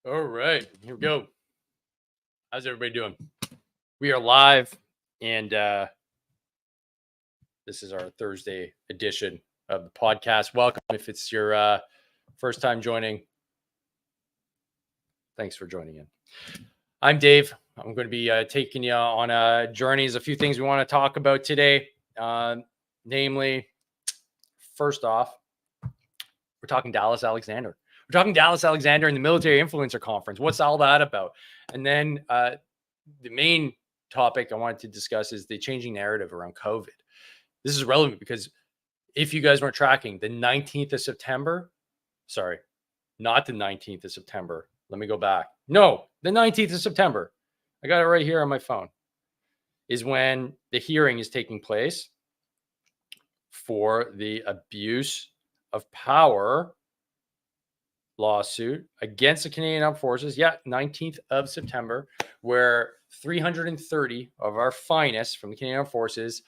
All right, here we go. How's everybody doing? We are live, and this is our Thursday edition of the podcast. Welcome. If it's your first time joining, thanks for joining in. I'm Dave. I'm going to be taking you on journeys. A few things we want to talk about today. Namely, first off, we're talking Dallas Alexander. We're talking Dallas Alexander and the Military Influencer Conference. What's all that about? And then the main topic I wanted to discuss is the changing narrative around COVID. This is relevant because if you guys weren't tracking, the 19th of September, sorry, not the 19th of September. Let me go back. No, the 19th of September. I got it right here on my phone. Is when the hearing is taking place for the abuse of power lawsuit against the Canadian Armed Forces. Yeah, 19th of September, where 330 of our finest from the Canadian Armed Forces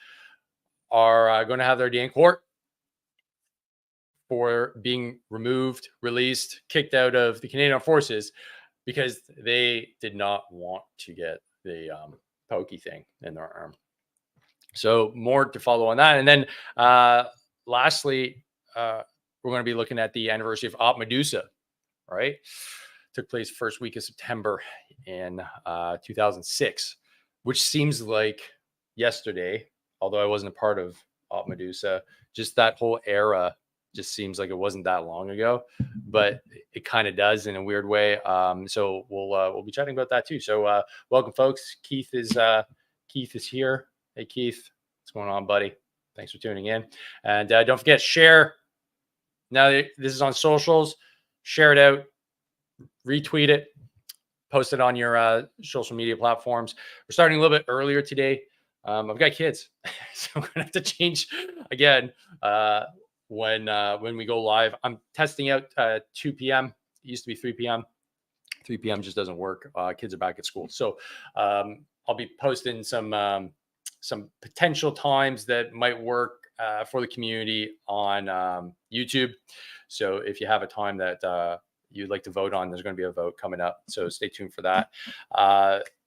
are going to have their day in court for being removed, released, kicked out of the Canadian Armed Forces because they did not want to get the pokey thing in their arm. So more to follow on that. And then lastly, we're going to be looking at the anniversary of Op Medusa, right? Took place first week of September in 2006, which seems like yesterday, although I wasn't a part of Op Medusa. Just that whole era just seems like it wasn't that long ago, but it kind of does in a weird way. So we'll be chatting about that too. So welcome, folks. Keith is here. Hey, Keith, what's going on, buddy? Thanks for tuning in. And don't forget, share. Now that this is on socials, share it out, retweet it, post it on your social media platforms. We're starting a little bit earlier today. I've got kids, so I'm gonna have to change again when we go live. I'm testing out 2 p.m. It used to be 3 p.m. 3 p.m. just doesn't work. Kids are back at school, so I'll be posting some potential times that might work for the community on YouTube. So if you have a time that you'd like to vote on, there's going to be a vote coming up. So stay tuned for that.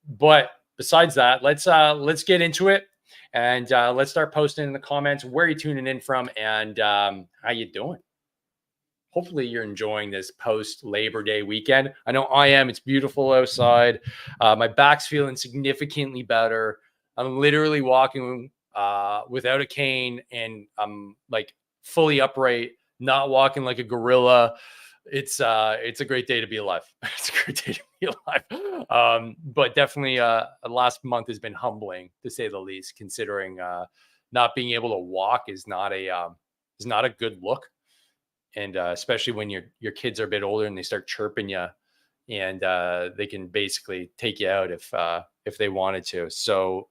But besides that, let's get into it, and let's start posting in the comments where you're tuning in from and how you doing. Hopefully you're enjoying this post Labor Day weekend. I know I am. It's beautiful outside. My back's feeling significantly better. I'm literally walking without a cane, and I'm like fully upright, not walking like a gorilla. It's a great day to be alive. It's a great day to be alive. But definitely last month has been humbling, to say the least, considering not being able to walk is not a good look. And especially when your kids are a bit older and they start chirping you, and they can basically take you out if they wanted to. So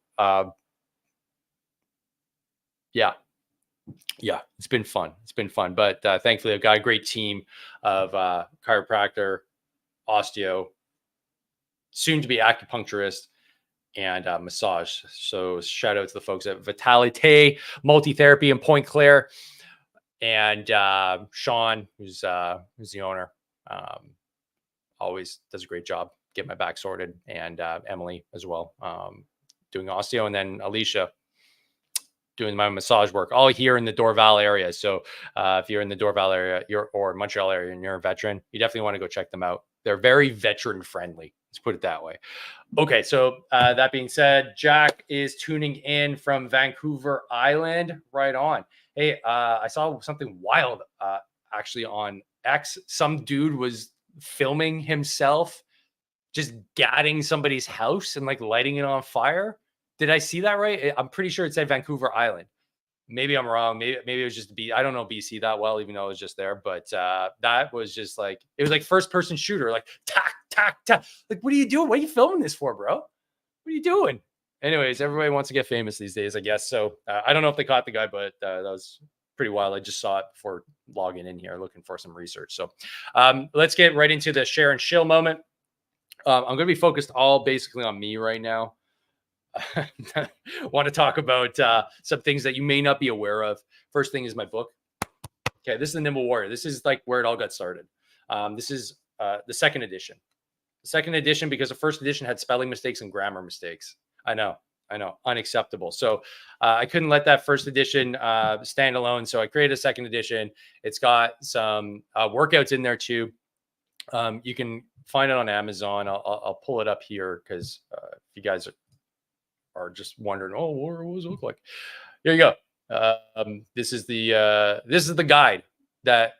yeah, it's been fun. But thankfully, I've got a great team of chiropractor, osteo, soon to be acupuncturist, and massage. So shout out to the folks at Vitalite Multi-Therapy in Point Claire, and Sean, who's the owner, always does a great job getting my back sorted, and Emily as well, doing osteo, and then Alicia doing my massage work, all here in the Dorval area. So if you're in the Dorval area or Montreal area and you're a veteran, you definitely want to go check them out. They're very veteran friendly. Let's put it that way. Okay, so that being said, Jack is tuning in from Vancouver Island. Right on. Hey, I saw something wild actually on X. Some dude was filming himself just gatting somebody's house and like lighting it on fire. Did I see that right? I'm pretty sure it said Vancouver Island. Maybe I'm wrong. Maybe it was just I don't know BC that well, even though I was just there. But that was just like, it was like first person shooter, like tack, tack, tack. Like, what are you doing? What are you filming this for, bro? What are you doing? Anyways, everybody wants to get famous these days, I guess. So I don't know if they caught the guy, but that was pretty wild. I just saw it before logging in here, looking for some research. So let's get right into the share and chill moment. I'm going to be focused all basically on me right now. Want to talk about some things that you may not be aware of. First thing is my book. Okay, this is The Nimble Warrior. This is like where it all got started. This is the second edition. Second edition because the first edition had spelling mistakes and grammar mistakes. I know, unacceptable. So I couldn't let that first edition stand alone. So I created a second edition. It's got some workouts in there too. You can find it on Amazon. I'll pull it up here because if you guys are just wondering, oh, what does it look like? Here you go. This is the guide that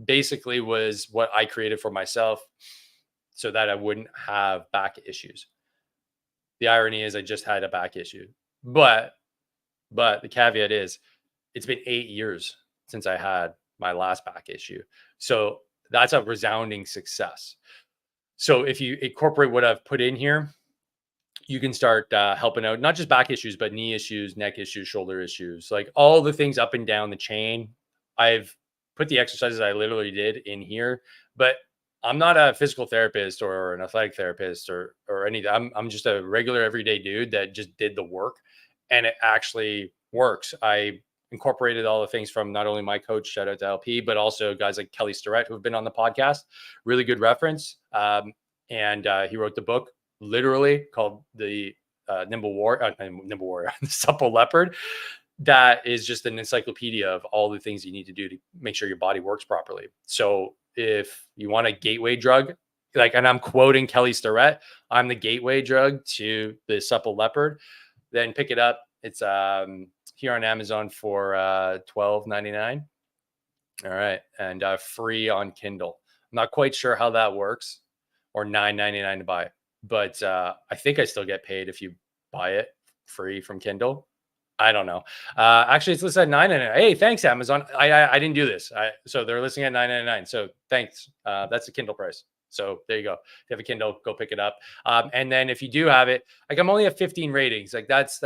basically was what I created for myself so that I wouldn't have back issues. The irony is I just had a back issue, but the caveat is it's been 8 years since I had my last back issue. So that's a resounding success. So if you incorporate what I've put in here, you can start helping out, not just back issues, but knee issues, neck issues, shoulder issues, like all the things up and down the chain. I've put the exercises I literally did in here, but I'm not a physical therapist or an athletic therapist or anything. I'm just a regular everyday dude that just did the work, and it actually works. I incorporated all the things from not only my coach, shout out to LP, but also guys like Kelly Starrett who have been on the podcast. Really good reference. And he wrote the book literally called the Nimble Warrior, the Supple Leopard. That is just an encyclopedia of all the things you need to do to make sure your body works properly. So if you want a gateway drug, like, and I'm quoting Kelly Starrett, I'm the gateway drug to the Supple Leopard, then pick it up. It's here on Amazon for $12.99. All right, and free on Kindle. I'm not quite sure how that works, or $9.99 to buy it, but I think I still get paid if you buy it free from Kindle. I don't know. Actually, it's listed at $9.99. Hey, thanks, Amazon. I didn't do this. So they're listing at $9.99. So thanks. That's the Kindle price. So there you go. If you have a Kindle, go pick it up. And then if you do have it, like I'm only at 15 ratings. Like that's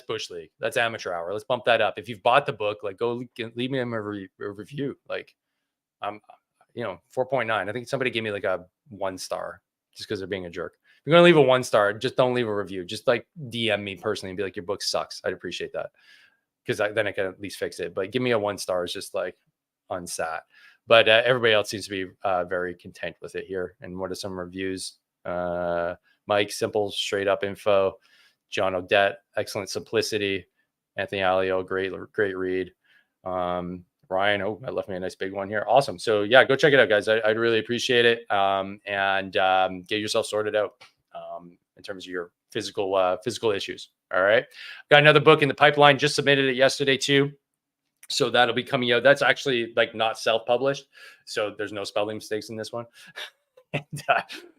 Bush League. That's amateur hour. Let's bump that up. If you've bought the book, like go leave me a review. Like I'm, 4.9. I think somebody gave me like a 1 star just because they're being a jerk. If you're going to leave a 1 star, just don't leave a review. Just like DM me personally and be like, your book sucks. I'd appreciate that because then I can at least fix it. But give me a 1 star is just like unsat. But everybody else seems to be very content with it here. And what are some reviews? Mike, simple, straight up info. John Odette, excellent simplicity. Anthony Alio, great read. Ryan, I left me a nice big one here. Awesome. So yeah, go check it out, guys. I'd really appreciate it. And get yourself sorted out in terms of your physical issues. All right. Got another book in the pipeline. Just submitted it yesterday too. So that'll be coming out. That's actually like not self-published. So there's no spelling mistakes in this one. And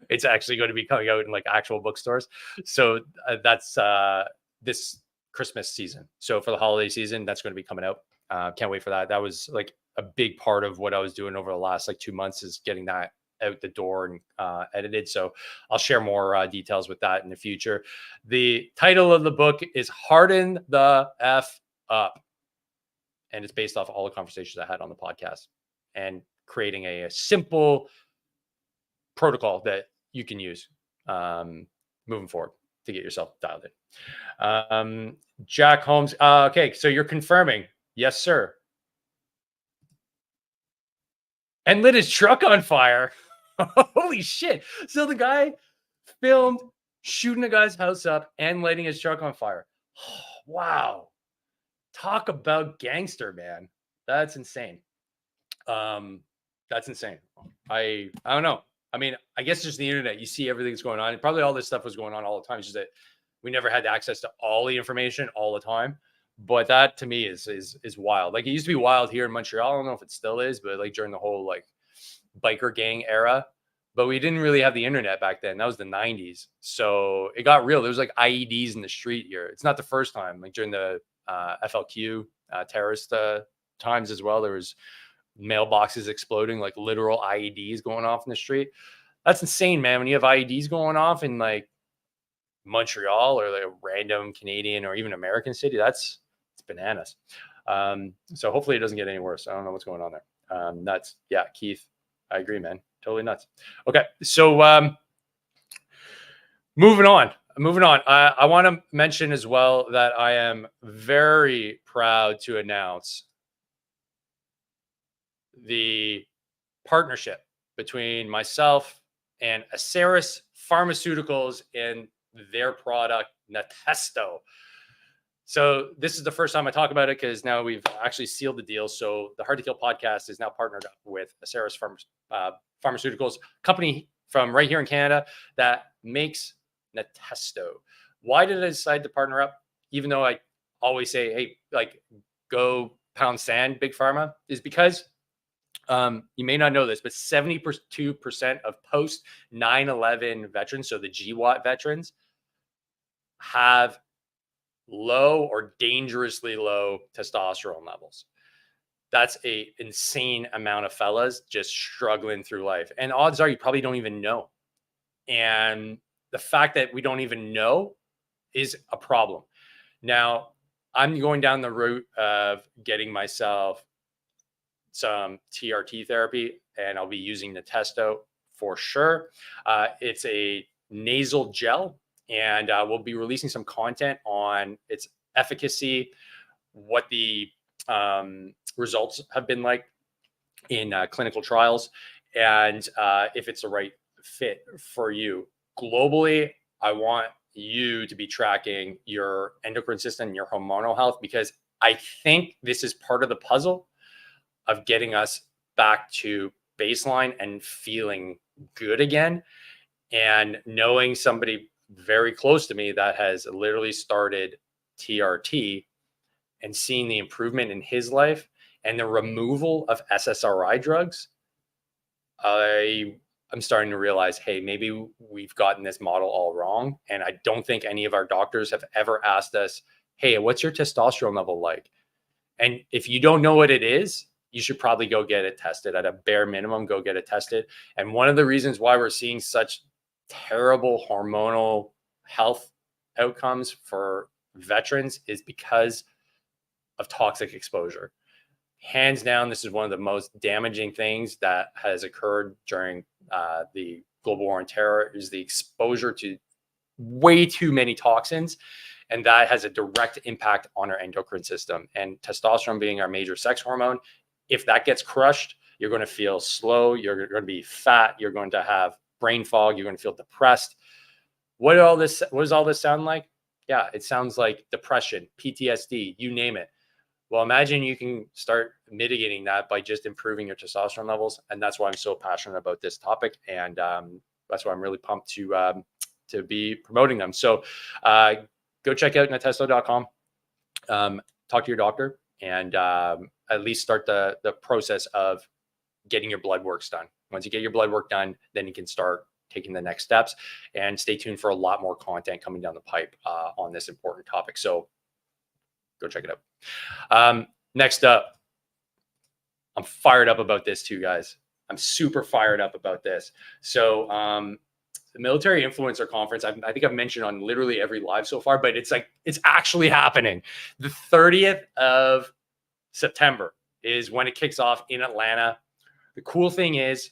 it's actually going to be coming out in like actual bookstores. So that's this Christmas season. So for the holiday season, that's going to be coming out. Can't wait for that. That was like a big part of what I was doing over the last like 2 months is getting that out the door and edited. So I'll share more details with that in the future. The title of the book is Harden the F Up. And it's based off all the conversations I had on the podcast and creating a simple protocol that you can use moving forward to get yourself dialed in. Jack Holmes. Okay, so you're confirming. Yes, sir. And lit his truck on fire. Holy shit. So the guy filmed shooting a guy's house up and lighting his truck on fire. Wow. Talk about gangster, man. That's insane. That's insane. I don't know. I mean, I guess just the internet, you see everything that's going on. And probably all this stuff was going on all the time. It's just that we never had access to all the information all the time. But that to me is wild. Like it used to be wild here in Montreal. I don't know if it still is, but like during the whole like biker gang era. But we didn't really have the internet back then. That was the 90s. So it got real. There was like IEDs in the street here. It's not the first time. Like during the FLQ terrorist times as well, there was mailboxes exploding, like literal IEDs going off in the street. That's insane, man. When you have IEDs going off in like Montreal or like a random Canadian or even American city, it's bananas. So hopefully it doesn't get any worse. I don't know what's going on there. Nuts. Yeah, Keith, I agree, man. Totally nuts. Okay, so moving on. I want to mention as well that I am very proud to announce the partnership between myself and Acerus Pharmaceuticals and their product Natesto. So this is the first time I talk about it because now we've actually sealed the deal. So the Hard to Kill podcast is now partnered up with Acerus Pharmaceuticals, company from right here in Canada that makes Natesto. Why did I decide to partner up? Even though I always say, hey, like, go pound sand, Big Pharma, is because you may not know this, but 72% of post 9/11 veterans, so the GWAT veterans, have low or dangerously low testosterone levels. That's a insane amount of fellas just struggling through life. And odds are you probably don't even know. And the fact that we don't even know is a problem. Now, I'm going down the route of getting myself some TRT therapy, and I'll be using Natesto for sure. It's a nasal gel, and we'll be releasing some content on its efficacy, what the results have been like in clinical trials, and if it's the right fit for you. Globally, I want you to be tracking your endocrine system and your hormonal health, because I think this is part of the puzzle of getting us back to baseline and feeling good again. And knowing somebody very close to me that has literally started TRT and seeing the improvement in his life and the removal of SSRI drugs, I'm starting to realize, hey, maybe we've gotten this model all wrong. And I don't think any of our doctors have ever asked us, hey, what's your testosterone level like? And if you don't know what it is, you should probably go get it tested. At a bare minimum, go get it tested. And one of the reasons why we're seeing such terrible hormonal health outcomes for veterans is because of toxic exposure. Hands down, this is one of the most damaging things that has occurred during the global war on terror, is the exposure to way too many toxins. And that has a direct impact on our endocrine system. And testosterone being our major sex hormone, if that gets crushed, you're going to feel slow, you're going to be fat, you're going to have brain fog, you're going to feel depressed. What does all this sound like? Yeah, it sounds like depression, PTSD, you name it. Well, imagine you can start mitigating that by just improving your testosterone levels. And that's why I'm so passionate about this topic. And that's why I'm really pumped to be promoting them. So go check out natesto.com, talk to your doctor, and at least start the process of getting your blood works done. Once you get your blood work done, then you can start taking the next steps, and stay tuned for a lot more content coming down the pipe on this important topic. So go check it out. Next up, I'm fired up about this too, guys. I'm super fired up about this. So the Military Influencer Conference, I think I've mentioned on literally every live so far, but it's actually happening. The 30th of September is when it kicks off in Atlanta. The cool thing is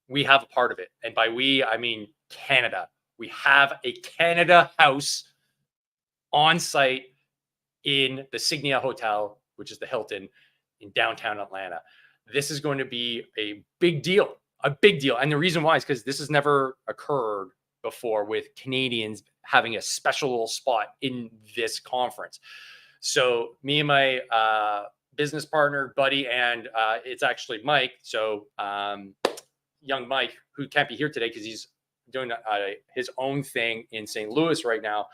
we have a part of it. And by we, I mean Canada. We have a Canada House on site in the Signia Hotel, which is the Hilton in downtown Atlanta. This is going to be a big deal. And the reason why is because this has never occurred before, with Canadians having a special little spot in this conference. So me and my business partner, buddy, and it's actually Mike. So young Mike, who can't be here today because he's doing his own thing in St. Louis right now.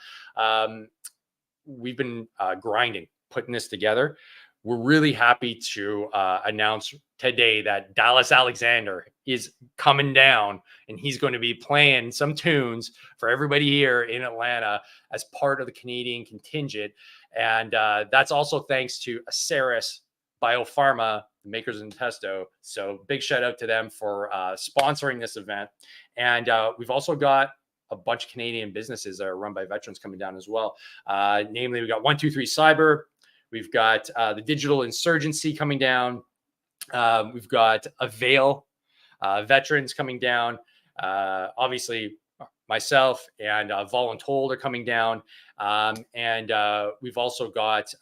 We've been grinding, putting this together. We're really happy to announce today that Dallas Alexander is coming down, and he's going to be playing some tunes for everybody here in Atlanta as part of the Canadian contingent. And that's also thanks to Acerus Biopharma, the makers of Natesto. So big shout out to them for sponsoring this event. And we've also got a bunch of Canadian businesses that are run by veterans coming down as well. Namely, we got 123 Cyber. We've got the Digital Insurgency coming down. We've got Avail veterans coming down. Obviously, myself and Voluntold are coming down. And we've also got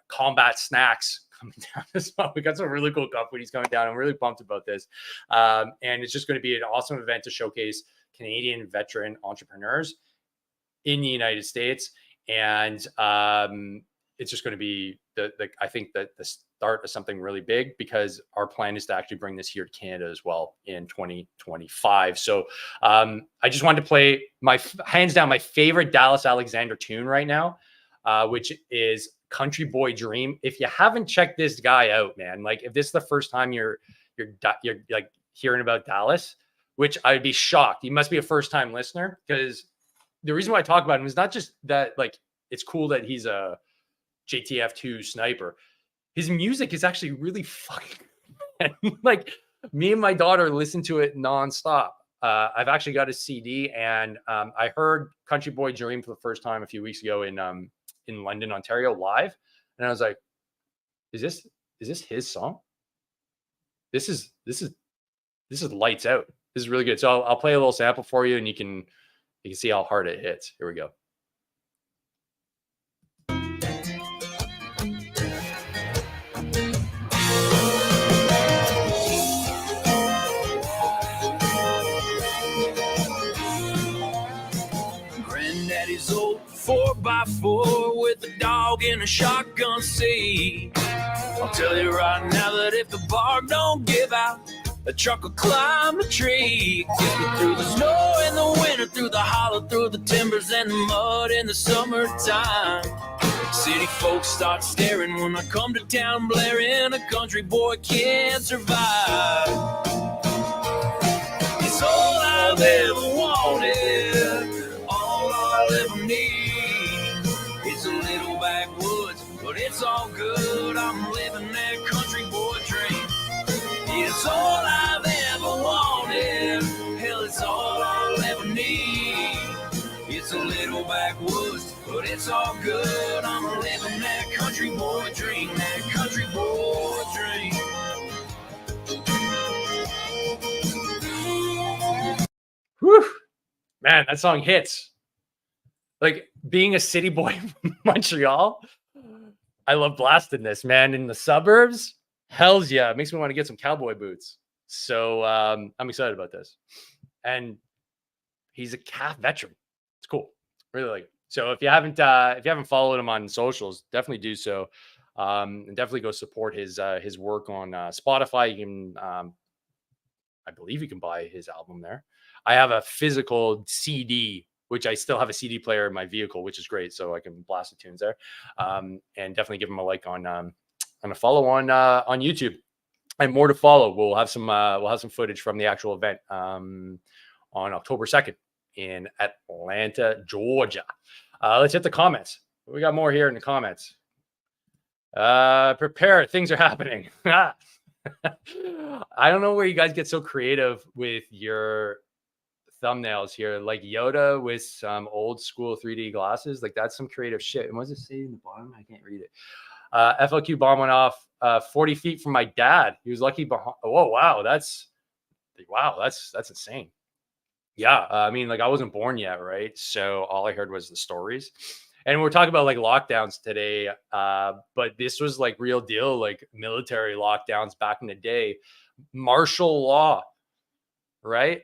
Combat Snacks coming down as well. We got some really cool companies coming down. I'm really pumped about this. And it's just going to be an awesome event to showcase Canadian veteran entrepreneurs in the United States. And it's just going to be I think that the start of something really big, because our plan is to actually bring this here to Canada as well in 2025. So I just wanted to play hands down my favorite Dallas Alexander tune right now, which is Country Boy Dream. If you haven't checked this guy out, man, like if this is the first time you're like hearing about Dallas, which I'd be shocked. He must be a first time listener, because the reason why I talk about him is not just that, like, it's cool that he's a JTF2 sniper. His music is actually really fucking like, me and my daughter listen to it nonstop. I've actually got a CD, and I heard Country Boy Dream for the first time a few weeks ago in London, Ontario, live, and I was like, "Is this his song? This is lights out. This is really good." So I'll play a little sample for you, and you can see how hard it hits. Here we go. Granddaddy's old 4x4 with a dog in a shotgun seat. I'll tell you right now that if the bar don't give out, a truck will climb a tree. Get me through the snow in the winter, through the hollow, through the timbers and the mud in the summertime. City folks start staring when I come to town blaring. A country boy can't survive. It's all I've ever wanted, all I'll ever need. It's a little backwoods, but it's all good. I'm living that country boy dream. It's all I've ever wanted. Hell, it's all I'll ever need. It's a little backwoods, but it's all good. I'm living that country boy dream. That country boy dream. Whew. Man, that song hits. Like, being a city boy from Montreal, I love blasting this, man. In the suburbs, hells yeah, it makes me want to get some cowboy boots. So I'm excited about this. And he's a CAF veteran. It's cool. Really like it. So if you haven't followed him on socials, definitely do so. And definitely go support his work on Spotify. You can I believe you can buy his album there. I have a physical CD, which I still have a CD player in my vehicle, which is great. So I can blast the tunes there. And definitely give him a like on a follow on YouTube, and more to follow. We'll have some footage from the actual event on October 2nd in Atlanta, Georgia. Let's hit the comments. We got more here in the comments. Prepare. Things are happening. I don't know where you guys get so creative with your thumbnails here, like Yoda with some old school 3D glasses. Like, that's some creative shit. And what does it say in the bottom? I can't read it. FLQ bomb went off 40 feet from my dad. He was lucky behind. Oh, wow. That's insane. Yeah. I mean, like, I wasn't born yet, right? So all I heard was the stories. And we're talking about like lockdowns today, but this was like real deal, like military lockdowns back in the day, martial law, right?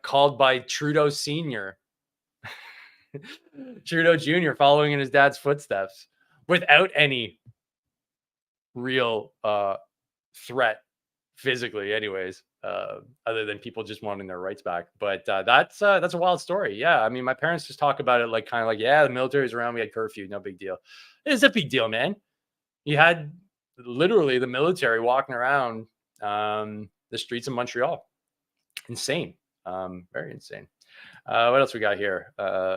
Called by Trudeau Sr., Trudeau Jr., following in his dad's footsteps without any real threat physically, anyways, other than people just wanting their rights back. But that's a wild story. Yeah, I mean, my parents just talk about it like kind of like, yeah, the military's around, we had curfew, no big deal. It's a big deal, man. You had literally the military walking around the streets of Montreal. Insane. Very insane. What else we got here?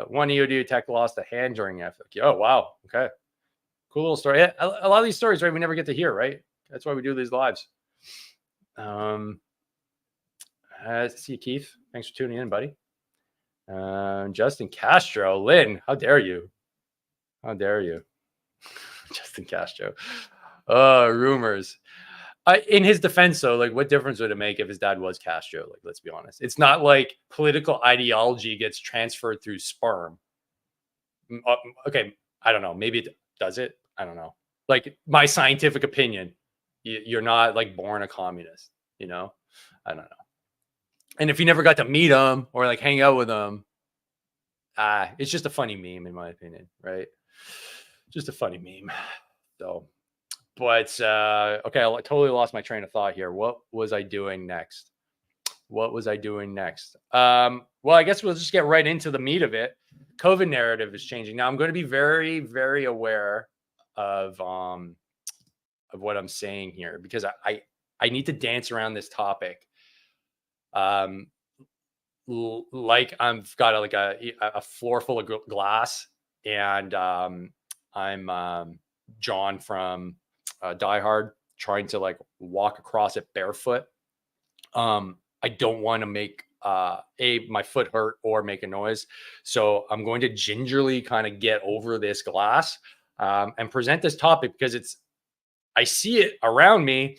One EOD tech lost a hand during FLQ. Oh, wow. Okay. Cool little story. A lot of these stories, right, we never get to hear, right? That's why we do these lives. See you, Keith. Thanks for tuning in, buddy. Justin Castro. Lynn, how dare you? How dare you? Justin Castro. Rumors. In his defense, though, like, what difference would it make if his dad was Castro? Like, let's be honest. It's not like political ideology gets transferred through sperm. Okay, I don't know. Maybe it does it. I don't know. like my scientific opinion. You're not like born a communist, you know? I don't know. And if you never got to meet them or like hang out with them, it's just a funny meme in my opinion, right? Just a funny meme. So, but okay, I totally lost my train of thought here. What was I doing next? What was I doing next? Well, I guess we'll just get right into the meat of it. COVID narrative is changing. Now I'm going to be very, very aware of what I'm saying here because I need to dance around this topic. Like I've got a floor full of glass, and I'm John from Die Hard trying to like walk across it barefoot. I don't want to make my foot hurt or make a noise, so I'm going to gingerly kind of get over this glass and present this topic because I see it around me,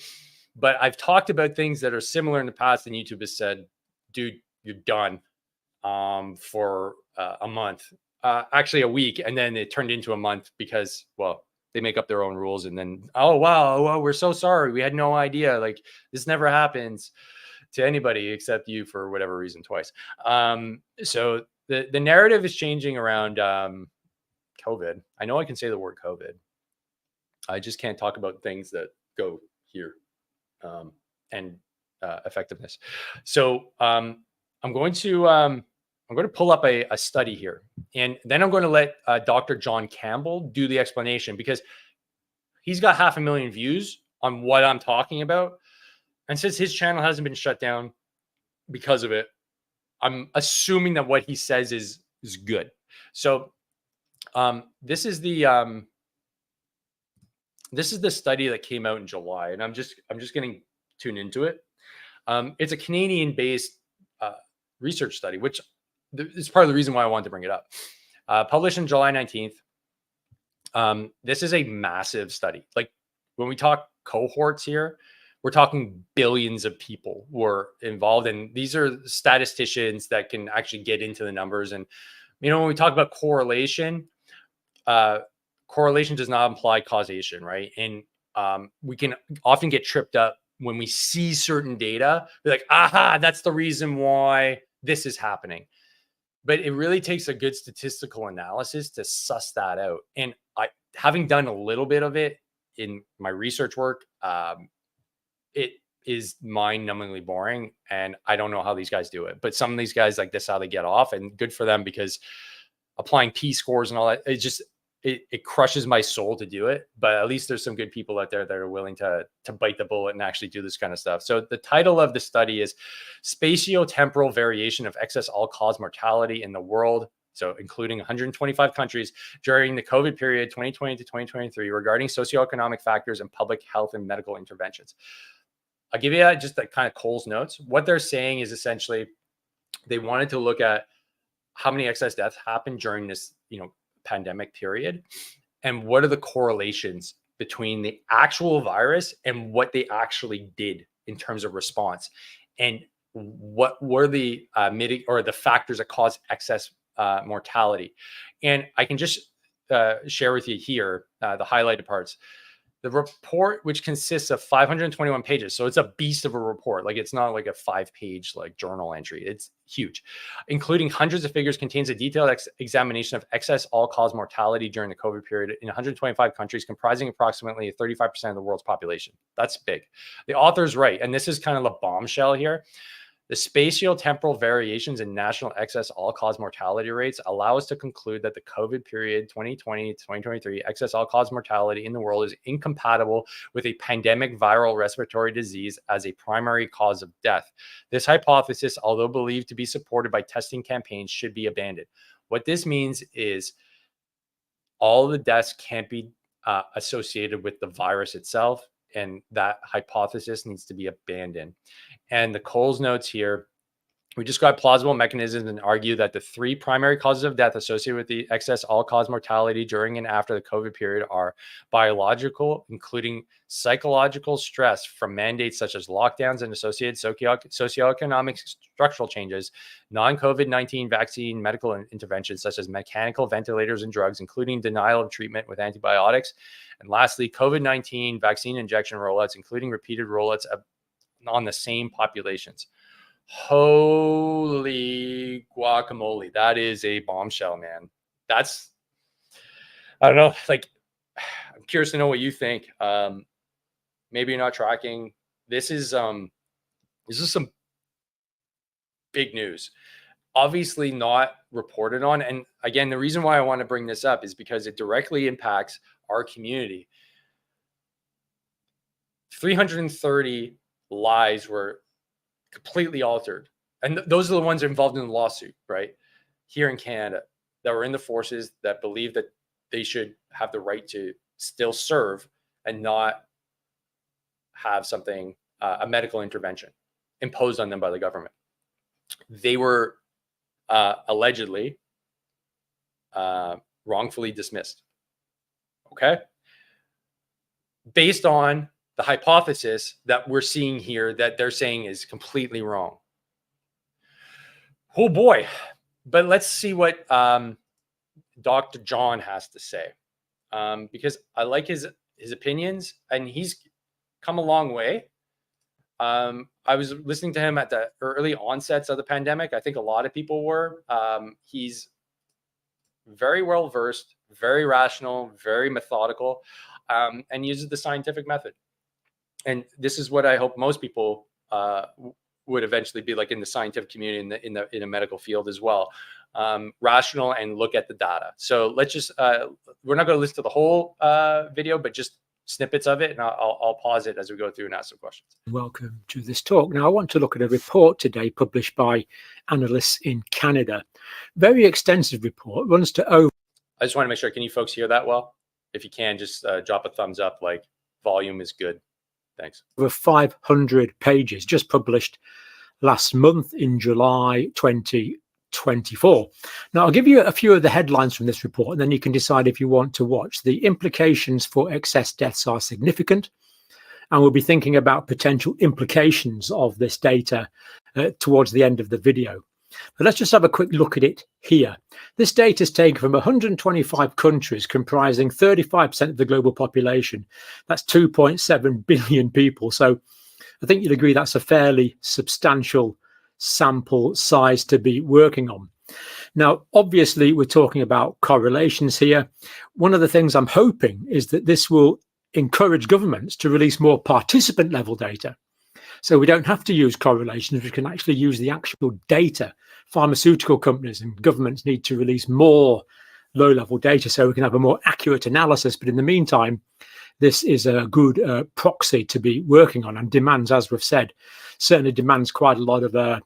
but I've talked about things that are similar in the past, and YouTube has said, "Dude, you're done," for a month, actually a week, and then it turned into a month because, well, they make up their own rules, and then, oh wow, well, we're so sorry, we had no idea, like this never happens to anybody except you for whatever reason twice. So the narrative is changing around COVID. I know I can say the word COVID. I just can't talk about things that go here and effectiveness. So I'm going to pull up a study here, and then I'm going to let Dr. John Campbell do the explanation because he's got 500,000 views on what I'm talking about. And since his channel hasn't been shut down because of it, I'm assuming that what he says is good. So this is the study that came out in July, and I'm just getting tuned into it. It's a Canadian-based research study, which is part of the reason why I wanted to bring it up. Published on July 19th. This is a massive study. Like when we talk cohorts here, we're talking billions of people were involved, and these are statisticians that can actually get into the numbers. And when we talk about correlation, correlation does not imply causation, right? And we can often get tripped up when we see certain data. We're like, aha, that's the reason why this is happening. But it really takes a good statistical analysis to suss that out. And having done a little bit of it in my research work, it is mind-numbingly boring, and I don't know how these guys do it. But some of these guys, like this, how they get off, and good for them, because applying p-scores and all that, it crushes my soul to do it. But at least there's some good people out there that are willing to bite the bullet and actually do this kind of stuff. So the title of the study is Spatiotemporal Variation of Excess All-Cause Mortality in the World, so including 125 countries during the COVID period 2020 to 2023, regarding socioeconomic factors and public health and medical interventions. I'll give you just the kind of Cole's notes. What they're saying is essentially they wanted to look at how many excess deaths happened during this, pandemic period, and what are the correlations between the actual virus and what they actually did in terms of response, and what were the the factors that cause excess mortality. And I can just share with you here the highlighted parts. The report, which consists of 521 pages, so it's a beast of a report. Like, it's not like a 5-page like journal entry. It's huge, including hundreds of figures, contains a detailed examination of excess all-cause mortality during the COVID period in 125 countries, comprising approximately 35% of the world's population. That's big. The author's right, and this is kind of the bombshell here. The spatiotemporal variations in national excess all-cause mortality rates allow us to conclude that the COVID period 2020 to 2023 excess all-cause mortality in the world is incompatible with a pandemic viral respiratory disease as a primary cause of death. This hypothesis, although believed to be supported by testing campaigns, should be abandoned. What this means is all the deaths can't be associated with the virus itself, and that hypothesis needs to be abandoned. And the Cole's notes here We describe plausible mechanisms and argue that the 3 primary causes of death associated with the excess all-cause mortality during and after the COVID period are biological, including psychological stress from mandates such as lockdowns and associated socioeconomic structural changes, non-COVID-19 vaccine medical interventions such as mechanical ventilators and drugs, including denial of treatment with antibiotics, and lastly, COVID-19 vaccine injection rollouts, including repeated rollouts on the same populations. Holy guacamole. That is a bombshell, man. I don't know. Like, I'm curious to know what you think. Maybe you're not tracking. This is some big news. Obviously not reported on. And again, the reason why I want to bring this up is because it directly impacts our community. 330 lives were completely altered. And those are the ones involved in the lawsuit, right? Here in Canada, that were in the forces, that believe that they should have the right to still serve and not have something, a medical intervention imposed on them by the government. They were allegedly wrongfully dismissed. Okay? Based on the hypothesis that we're seeing here that they're saying is completely wrong. Oh boy. But let's see what Dr. John has to say. Because I like his opinions, and he's come a long way. I was listening to him at the early onsets of the pandemic. I think a lot of people were. He's very well versed, very rational, very methodical, and uses the scientific method. And this is what I hope most people would eventually be like in the scientific community, in the medical field as well. Rational and look at the data. So let's just, we're not going to listen to the whole video, but just snippets of it, and I'll pause it as we go through and ask some questions. Welcome to this talk. Now, I want to look at a report today published by analysts in Canada. Very extensive report, runs to over. I just want to make sure, can you folks hear that well? If you can, just drop a thumbs up, like volume is good. Thanks. Over 500 pages, just published last month in July 2024. Now, I'll give you a few of the headlines from this report, and then you can decide if you want to watch. The implications for excess deaths are significant, and we'll be thinking about potential implications of this data towards the end of the video. But let's just have a quick look at it here. This data is taken from 125 countries comprising 35% of the global population. That's 2.7 billion people. So I think you'd agree that's a fairly substantial sample size to be working on. Now, obviously, we're talking about correlations here. One of the things I'm hoping is that this will encourage governments to release more participant level data. So we don't have to use correlations, we can actually use the actual data. Pharmaceutical companies and governments need to release more low-level data so we can have a more accurate analysis. But in the meantime, this is a good proxy to be working on, and demands, as we've said, certainly demands quite a lot of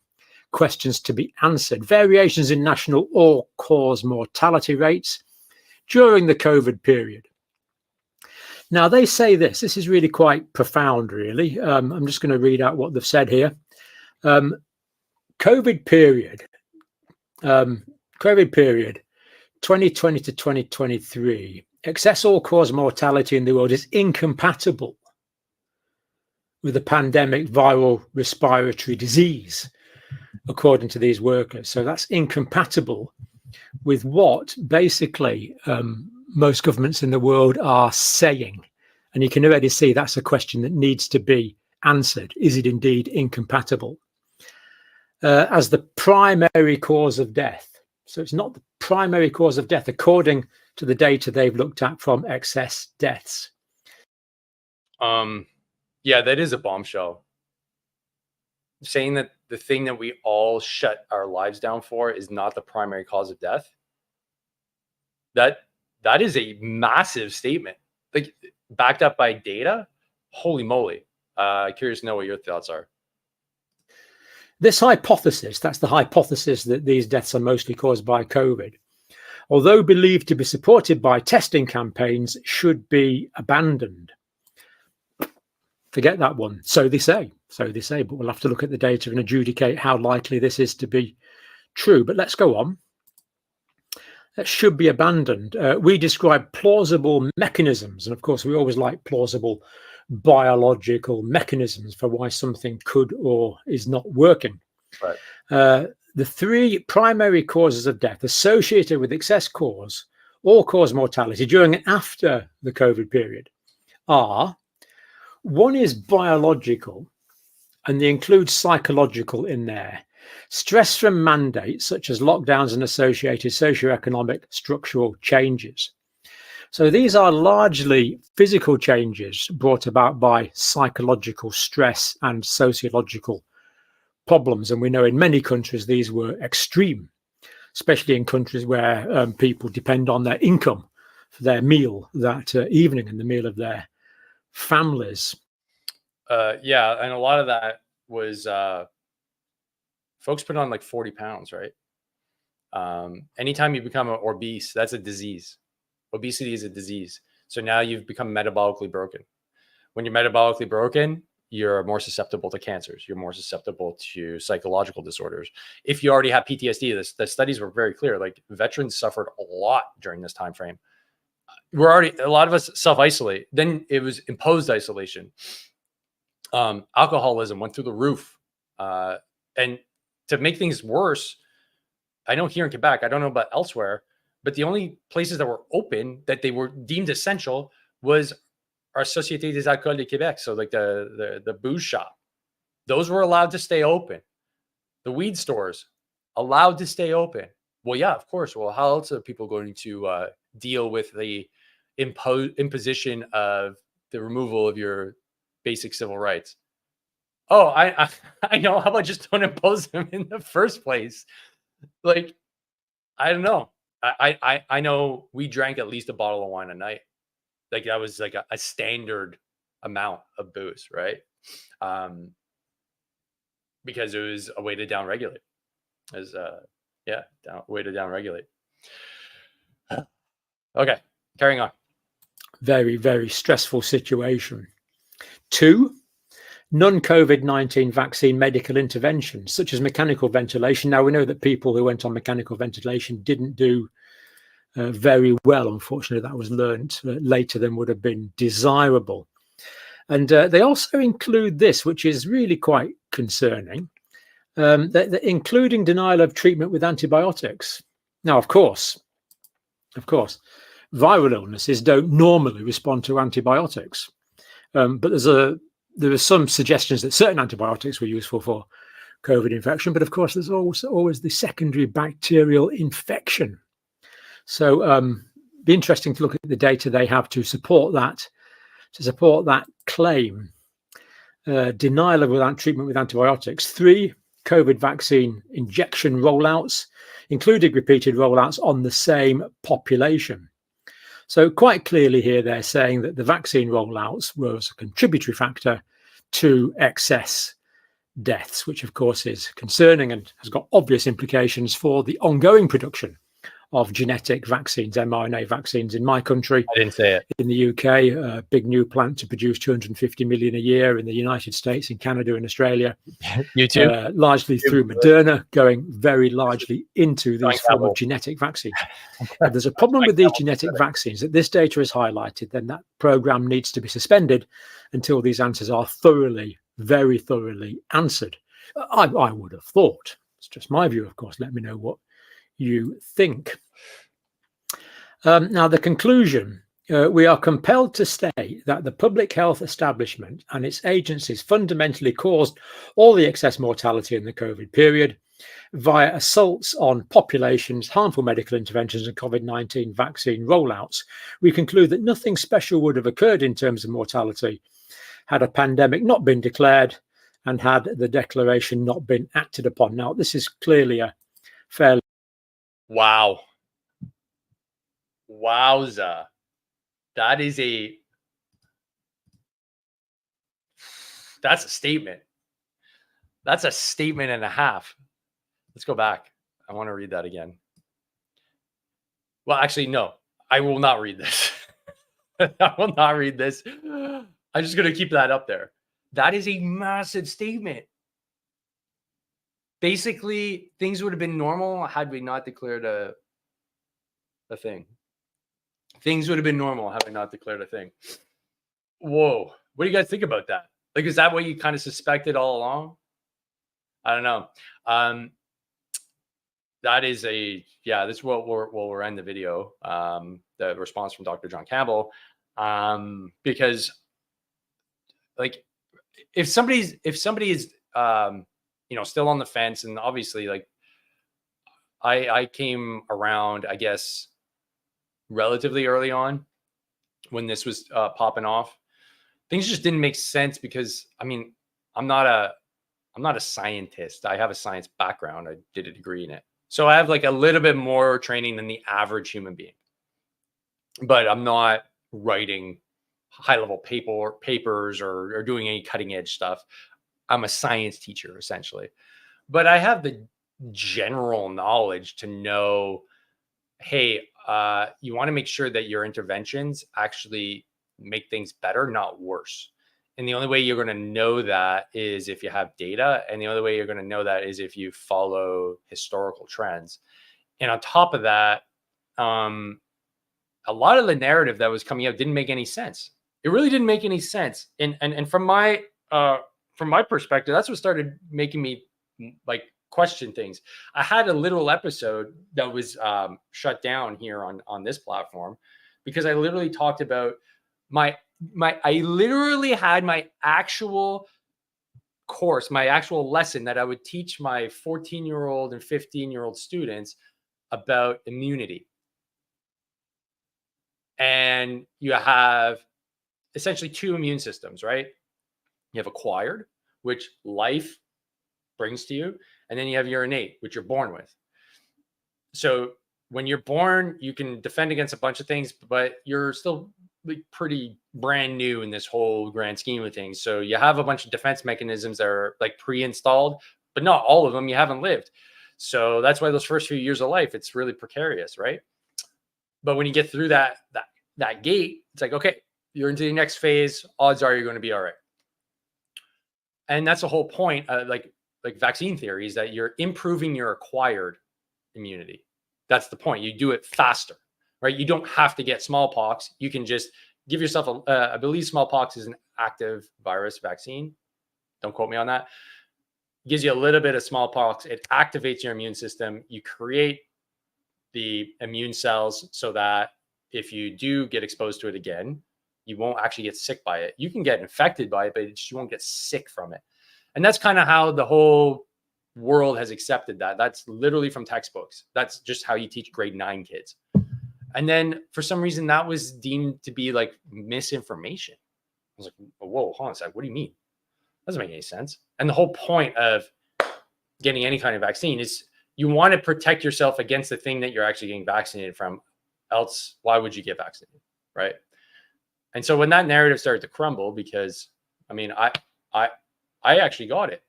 questions to be answered. Variations in national all-cause mortality rates during the COVID period. Now, they say this is really quite profound, really. I'm just going to read out what they've said here. COVID period, 2020 to 2023, excess all-cause mortality in the world is incompatible with the pandemic viral respiratory disease, according to these workers. So that's incompatible with what basically most governments in the world are saying. And you can already see that's a question that needs to be answered. Is it indeed incompatible? As the primary cause of death. So it's not the primary cause of death, according to the data they've looked at from excess deaths. Yeah, that is a bombshell. Saying that the thing that we all shut our lives down for is not the primary cause of death. That is a massive statement, like backed up by data. Holy moly. Curious to know what your thoughts are. This hypothesis, that's the hypothesis that these deaths are mostly caused by COVID, although believed to be supported by testing campaigns, should be abandoned. Forget that one. So they say. So they say. But we'll have to look at the data and adjudicate how likely this is to be true. But let's go on. That should be abandoned. We describe plausible mechanisms. And of course, we always like plausible biological mechanisms for why something could or is not working. Right. The three primary causes of death associated with excess cause or cause mortality during and after the COVID period are: one is biological, and they include psychological in there. Stress from mandates such as lockdowns and associated socioeconomic structural changes. So these are largely physical changes brought about by psychological stress and sociological problems. And we know in many countries these were extreme, especially in countries where people depend on their income for their meal that evening and the meal of their families. Yeah, and a lot of that was folks put on like 40 pounds, right? Anytime you become obese, that's a disease. Obesity is a disease. So now you've become metabolically broken. When you're metabolically broken, you're more susceptible to cancers. You're more susceptible to psychological disorders. If you already have PTSD, the studies were very clear. Like, veterans suffered a lot during this time frame. A lot of us self-isolate. Then it was imposed isolation. Alcoholism went through the roof. And to make things worse, I know here in Quebec, I don't know about elsewhere, but the only places that were open that they were deemed essential was our Société des Alcools de Québec. So like the booze shop, those were allowed to stay open. The weed stores allowed to stay open. Well, yeah, of course. Well, how else are people going to deal with the imposition of the removal of your basic civil rights? Oh, I know. How about just don't impose them in the first place? Like, I don't know. I know we drank at least a bottle of wine a night. Like, that was like a standard amount of booze, right? Because it was a way to downregulate. As way to downregulate. Okay, carrying on. Very, very stressful situation. 2, non-COVID-19 vaccine medical interventions, such as mechanical ventilation. Now, we know that people who went on mechanical ventilation didn't do very well. Unfortunately, that was learned later than would have been desirable. And they also include this, which is really quite concerning, including denial of treatment with antibiotics. Now, of course, viral illnesses don't normally respond to antibiotics. But there are some suggestions that certain antibiotics were useful for COVID infection. But of course, there's always the secondary bacterial infection. So be interesting to look at the data they have to support that claim. Denial of without treatment with antibiotics. 3 COVID vaccine injection rollouts, including repeated rollouts on the same population. So quite clearly here, they're saying that the vaccine rollouts was a contributory factor to excess deaths, which of course is concerning and has got obvious implications for the ongoing production of genetic vaccines, mRNA vaccines in my country. I didn't say it. In the UK, a big new plant to produce 250 million a year in the United States, in Canada and Australia. You too? Largely through Moderna, going very largely into these form of genetic vaccines. If there's a problem with these genetic vaccines that this data has highlighted, then that program needs to be suspended until these answers are very thoroughly answered. I would have thought. It's just my view, of course. Let me know what you think. Now, the conclusion, we are compelled to state that the public health establishment and its agencies fundamentally caused all the excess mortality in the COVID period via assaults on populations, harmful medical interventions, and COVID-19 vaccine rollouts. We conclude that nothing special would have occurred in terms of mortality had a pandemic not been declared and had the declaration not been acted upon. Now, this is clearly a fairly... Wow. Wowza. That's a statement. That's a statement and a half. Let's go back. I want to read that again. Well, actually, no, I will not read this. I will not read this. I'm just going to keep that up there. That is a massive statement. Basically, things would have been normal had we not declared a thing. Things would have been normal had we not declared a thing. Whoa. What do you guys think about that? Like, is that what you kind of suspected all along? I don't know. That is this is what we'll end the video. The response from Dr. John Campbell. Because like if somebody is still on the fence, and obviously like I came around, I guess, relatively early on when this was popping off. Things just didn't make sense because I mean, I'm not a scientist. I have a science background. I did a degree in it. So I have like a little bit more training than the average human being. But I'm not writing high-level papers or doing any cutting-edge stuff. I'm a science teacher, essentially. But I have the general knowledge to know, hey, you want to make sure that your interventions actually make things better, not worse. And the only way you're going to know that is if you have data. And the only way you're going to know that is if you follow historical trends. And on top of that, a lot of the narrative that was coming out didn't make any sense. It really didn't make any sense. And from my perspective, that's what started making me like question things. I had a literal episode that was shut down here on this platform because I literally talked about I literally had my actual course, my actual lesson that I would teach my 14-year-old and 15-year-old students about immunity. And you have essentially two immune systems, right? You have acquired, which life brings to you, and then you have your innate, which you're born with. So when you're born, you can defend against a bunch of things, but you're still like pretty brand new in this whole grand scheme of things. So you have a bunch of defense mechanisms that are like pre-installed, but not all of them you haven't lived. So that's why those first few years of life, it's really precarious, right? But when you get through that gate, it's like, okay, you're into the next phase. Odds are you're going to be all right. And that's the whole point, like vaccine theory, is that you're improving your acquired immunity. That's the point. You do it faster, right? You don't have to get smallpox. You can just give yourself I believe smallpox is an active virus vaccine. Don't quote me on that. It gives you a little bit of smallpox. It activates your immune system. You create the immune cells so that if you do get exposed to it again, you won't actually get sick by it. You can get infected by it, but you won't get sick from it. And that's kind of how the whole world has accepted that. That's literally from textbooks. That's just how you teach grade 9 kids. And then for some reason that was deemed to be like misinformation. I was like, whoa, hold on a sec. What do you mean? Doesn't make any sense. And the whole point of getting any kind of vaccine is you want to protect yourself against the thing that you're actually getting vaccinated from. Else, why would you get vaccinated, right? And so when that narrative started to crumble, because I mean, I actually got it,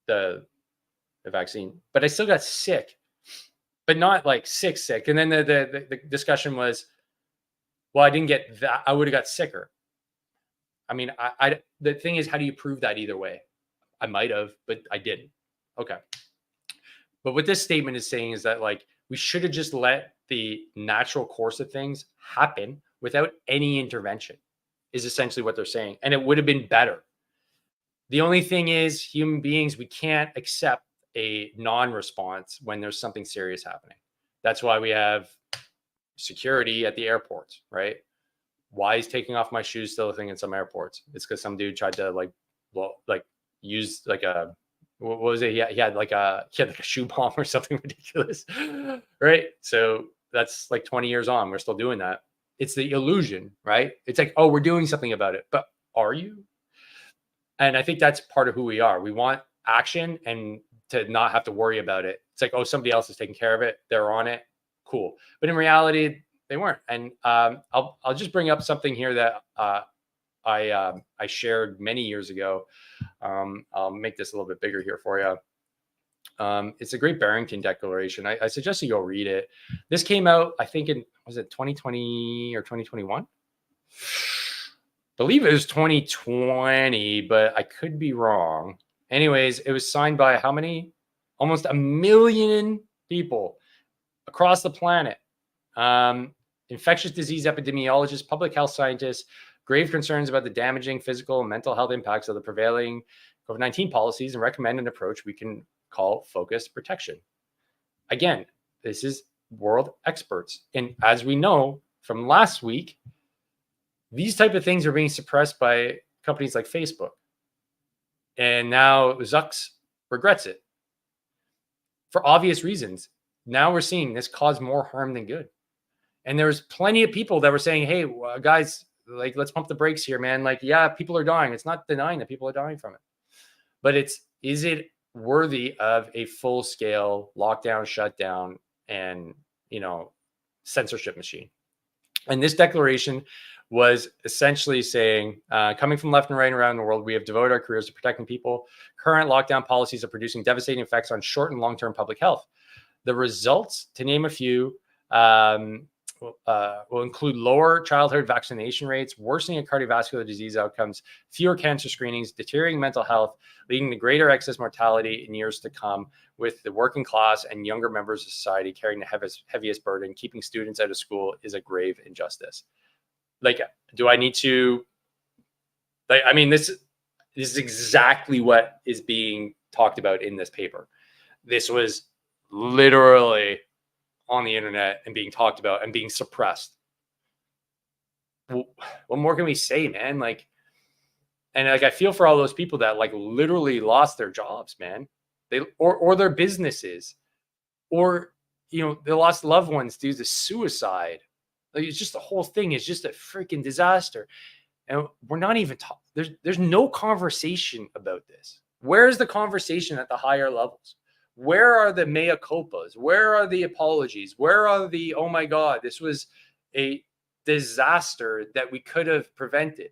the vaccine, but I still got sick, but not like sick. And then the discussion was, well, I didn't get that. I would have got sicker. I mean, the thing is, how do you prove that either way? I might have, but I didn't. Okay. But what this statement is saying is that like, we should have just let the natural course of things happen without any intervention, is essentially what they're saying. And it would have been better. The only thing is, human beings, we can't accept a non-response when there's something serious happening. That's why we have security at the airports, right? Why is taking off my shoes still a thing in some airports? It's because some dude tried to use like a, what was it? He had like a shoe bomb or something ridiculous, right? So that's like 20 years on. We're still doing that. It's the illusion, right? It's like, oh, we're doing something about it, but are you? And I think that's part of who we are. We want action and to not have to worry about it. It's like, oh, somebody else is taking care of it. They're on it. Cool. But in reality, they weren't. And I'll just bring up something here that I shared many years ago. I'll make this a little bit bigger here for you. It's a Great Barrington Declaration. I suggest you go read it. This came out, I think, was it 2020 or 2021? believe it was 2020, but I could be wrong. Anyways, it was signed by how many? Almost 1 million people across the planet. Infectious disease epidemiologists, public health scientists, grave concerns about the damaging physical and mental health impacts of the prevailing COVID-19 policies and recommend an approach we can call focused protection. Again, this is world experts. And as we know from last week, these type of things are being suppressed by companies like Facebook. And now Zucks regrets it for obvious reasons. Now we're seeing this cause more harm than good. And there's plenty of people that were saying, hey, guys, like, let's pump the brakes here, man. Like, yeah, people are dying. It's not denying that people are dying from it. But is it worthy of a full-scale lockdown, shutdown, and, censorship machine? And this declaration was essentially saying, coming from left and right around the world, we have devoted our careers to protecting people. Current lockdown policies are producing devastating effects on short and long-term public health. The results, to name a few, will include lower childhood vaccination rates, worsening of cardiovascular disease outcomes, fewer cancer screenings, deteriorating mental health, leading to greater excess mortality in years to come, with the working class and younger members of society carrying the heaviest burden. Keeping students out of school is a grave injustice. Like, do I need to, this is exactly what is being talked about in this paper. This was literally on the internet and being talked about and being suppressed. What more can we say, man? I feel for all those people that literally lost their jobs, man. Or their businesses, or they lost loved ones due to suicide. It's just, the whole thing is just a freaking disaster. And we're not even there's no conversation about this. Where's the conversation at the higher levels? Where are the mea culpas? Where are the apologies? Where are the, oh my God, this was a disaster that we could have prevented?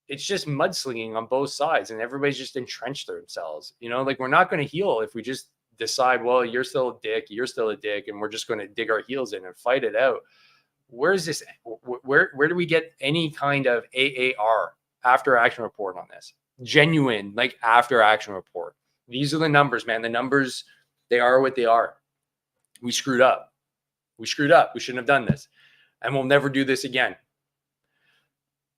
It's just mudslinging on both sides, and everybody's just entrenched themselves. We're not going to heal if we just decide, well, you're still a dick, and we're just going to dig our heels in and fight it out. Where's this? Where do we get any kind of AAR, after action report, on this? Genuine, after action report. These are the numbers, man. The numbers, they are what they are. We screwed up. We shouldn't have done this. And we'll never do this again.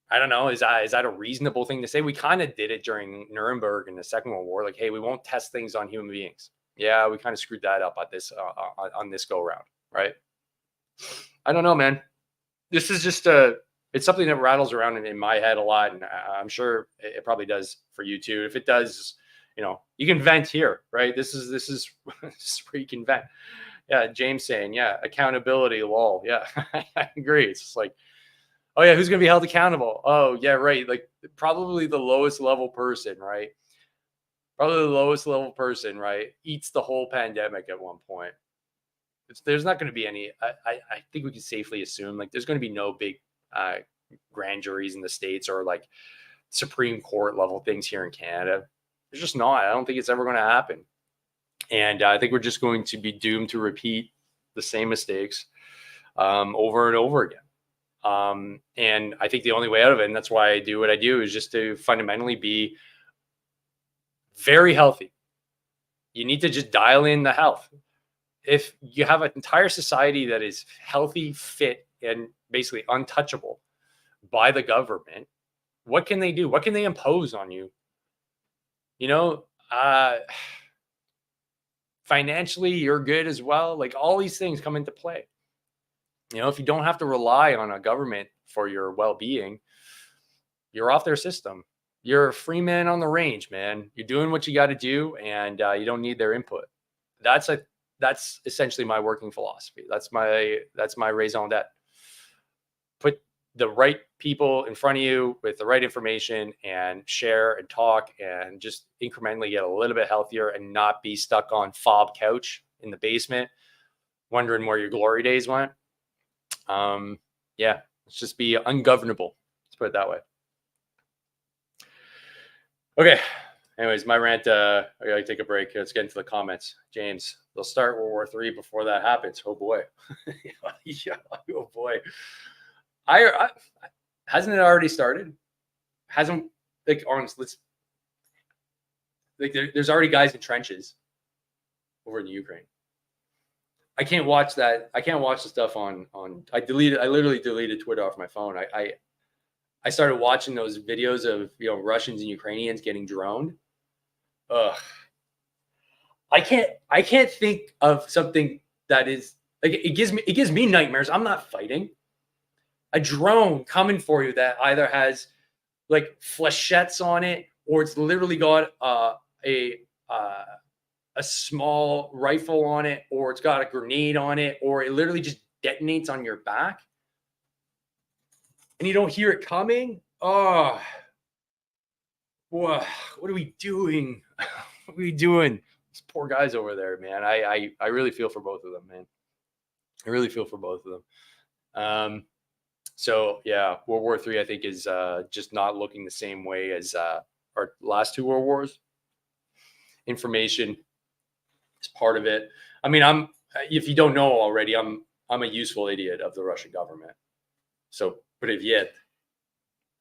I don't know. Is that a reasonable thing to say? We kind of did it during Nuremberg in the Second World War. Hey, we won't test things on human beings. Yeah, we kind of screwed that up at this on this go round, right? I don't know, man. This is just it's something that rattles around in my head a lot, and I'm sure it probably does for you too. If it does, you can vent here, right? This is where you can vent. Yeah, James saying, yeah, accountability, lol. Yeah, I agree. It's just oh yeah, who's going to be held accountable? Oh yeah, right. Probably the lowest level person, right? Eats the whole pandemic at one point. There's not going to be any, I think we can safely assume, there's going to be no big grand juries in the States or Supreme Court level things here in Canada. There's just not. I don't think it's ever going to happen. And I think we're just going to be doomed to repeat the same mistakes over and over again. And I think the only way out of it, and that's why I do what I do, is just to fundamentally be very healthy. You need to just dial in the health. If you have an entire society that is healthy, fit, and basically untouchable by the government, what can they do? What can they impose on you? Financially, you're good as well. All these things come into play. If you don't have to rely on a government for your well-being, you're off their system. You're a free man on the range, man. You're doing what you got to do, and you don't need their input. That's essentially my working philosophy. That's my raison d'etre. Put the right people in front of you with the right information, and share and talk, and just incrementally get a little bit healthier, and not be stuck on fob couch in the basement wondering where your glory days went. Yeah, let's just be ungovernable. Let's put it that way. Okay. Anyways, my rant, I gotta take a break. Let's get into the comments. James, they'll start World War III before that happens. Oh boy. Yeah, oh boy. Hasn't it already started? Hasn't, like, honestly, there's already guys in trenches over in the Ukraine. I can't watch that. I can't watch the stuff on. I literally deleted Twitter off my phone. I started watching those videos of Russians and Ukrainians getting droned. Ugh. I can't think of something that is like it gives me nightmares. I'm not fighting. A drone coming for you that either has like flechettes on it or it's literally got a small rifle on it, or it's got a grenade on it, or it literally just detonates on your back and you don't hear it coming. Oh, what are we doing? What are we doing? These poor guys over there, man. I really feel for both of them, man. I really feel for both of them. So yeah, World War III, I think, is just not looking the same way as our last two World Wars. Information is part of it. I mean, if you don't know already, I'm a useful idiot of the Russian government. So привет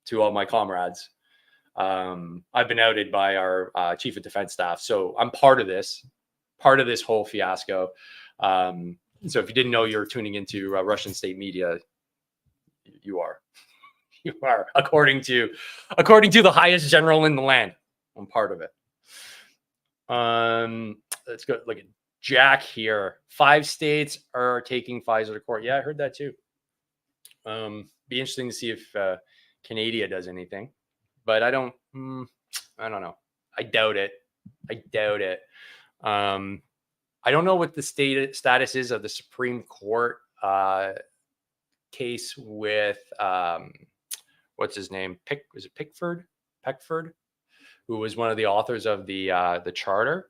to all my comrades. I've been outed by our chief of defense staff, so I'm part of this whole fiasco. So if you didn't know you're tuning into Russian state media, you are according to the highest general in the land. I'm part of it. Let's go look at Jack here. 5 states are taking Pfizer to court. Yeah, I heard that too. Be interesting to see if Canada does anything, but I don't know. I doubt it. I don't know what the status is of the Supreme Court case with what's his name? Pickford, who was one of the authors of the charter.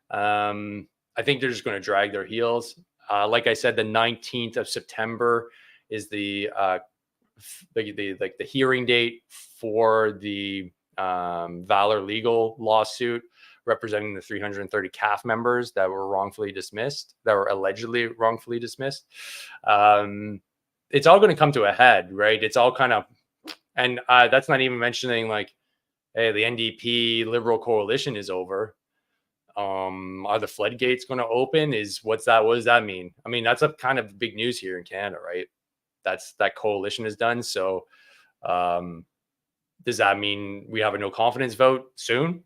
I think they're just going to drag their heels. Like I said, the 19th of September is the hearing date for the Valor Legal lawsuit representing the 330 CAF members that were allegedly wrongfully dismissed. It's all going to come to a head, right? It's all kind of, and that's not even mentioning like, hey, the NDP Liberal coalition is over. Are the floodgates going to open? What does that mean? I mean, that's a kind of big news here in Canada, right? That coalition is done. So does that mean we have a no confidence vote soon?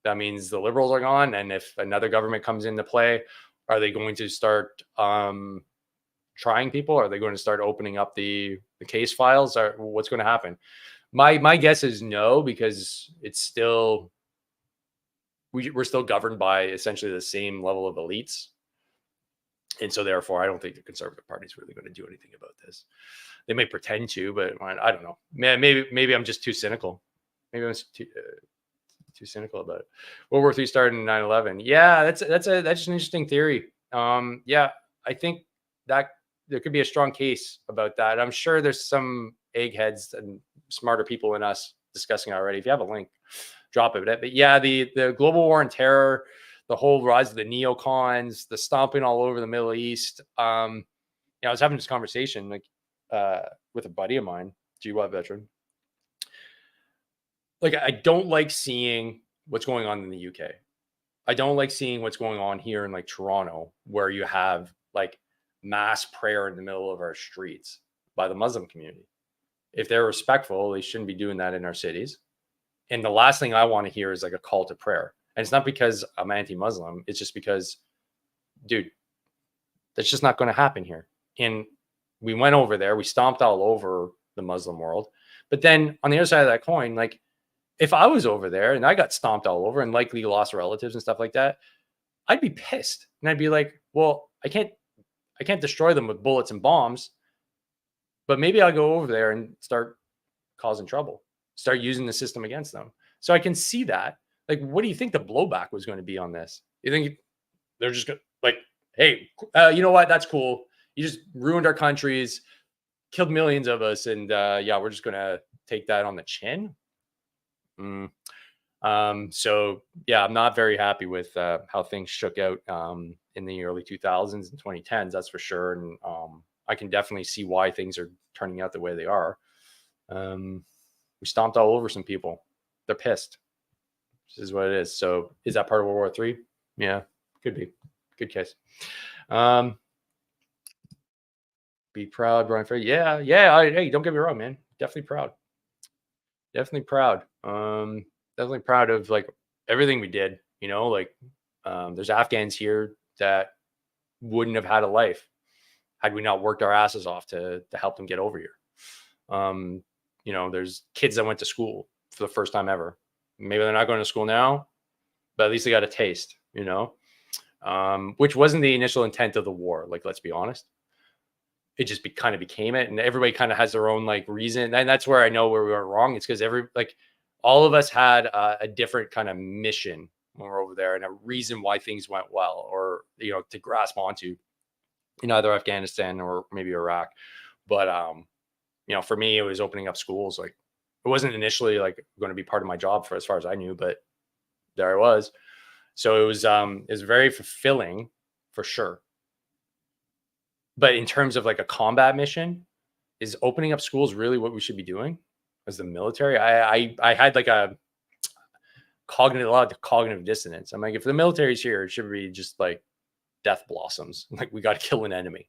That means the Liberals are gone. And if another government comes into play, are they going to start trying people? Are they going to start opening up the case files? Or what's going to happen? My guess is no, because it's still, we're still governed by essentially the same level of elites. And so therefore, I don't think the Conservative Party is really going to do anything about this. They may pretend to, but I don't know. Maybe I'm just too cynical. Maybe I'm too cynical about it. World War III started in 9/11. Yeah, that's an interesting theory. Yeah, I think that there could be a strong case about that. I'm sure there's some eggheads and smarter people than us discussing it already. If you have a link, drop it. But yeah, the global war on terror, the whole rise of the neocons, the stomping all over the Middle East. I was having this conversation with a buddy of mine, GWAT veteran. Like, I don't like seeing what's going on in the UK. I don't like seeing what's going on here in like Toronto, where you have like mass prayer in the middle of our streets by the Muslim community. If they're respectful, they shouldn't be doing that in our cities. And the last thing I want to hear is like a call to prayer. And it's not because I'm anti-Muslim. It's just because, dude, that's just not going to happen here. And we went over there, we stomped all over the Muslim world. But then on the other side of that coin, like, if I was over there and I got stomped all over and likely lost relatives and stuff like that, I'd be pissed. And I'd be like, well, I can't destroy them with bullets and bombs, but maybe I'll go over there and start causing trouble, start using the system against them. So I can see that. Like, what do you think the blowback was going to be on this? You think they're just going to like, hey, you know what? That's cool. You just ruined our countries, killed millions of us. And yeah, we're just going to take that on the chin. So yeah, I'm not very happy with how things shook out in the early 2000s and 2010s, that's for sure. And I can definitely see why things are turning out the way they are. We stomped all over some people. They're pissed. This is what it is. So is that part of World War III? Yeah, could be. Good case. Be proud, Brian Ferry. Yeah. Hey, don't get me wrong, man. Definitely proud. Definitely proud. Definitely proud of like everything we did. You know, like there's Afghans here that wouldn't have had a life had we not worked our asses off to help them get over here. You know, there's kids that went to school for the first time ever. Maybe they're not going to school now, but at least they got a taste, you know, which wasn't the initial intent of the war. Like, let's be honest. It just kind of became it. And everybody kind of has their own like reason. And that's where I know where we went wrong. It's because all of us had a different kind of mission when we're over there and a reason why things went well, or, you know, to grasp onto in either Afghanistan or maybe Iraq. But, you know, for me, it was opening up schools. Like, it wasn't initially like going to be part of my job for as far as I knew, but there I was. So it was very fulfilling for sure. But in terms of like a combat mission, is opening up schools really what we should be doing as the military? I had like a lot of cognitive dissonance. I'm like, if the military's here, it should be just like death blossoms. Like, we got to kill an enemy.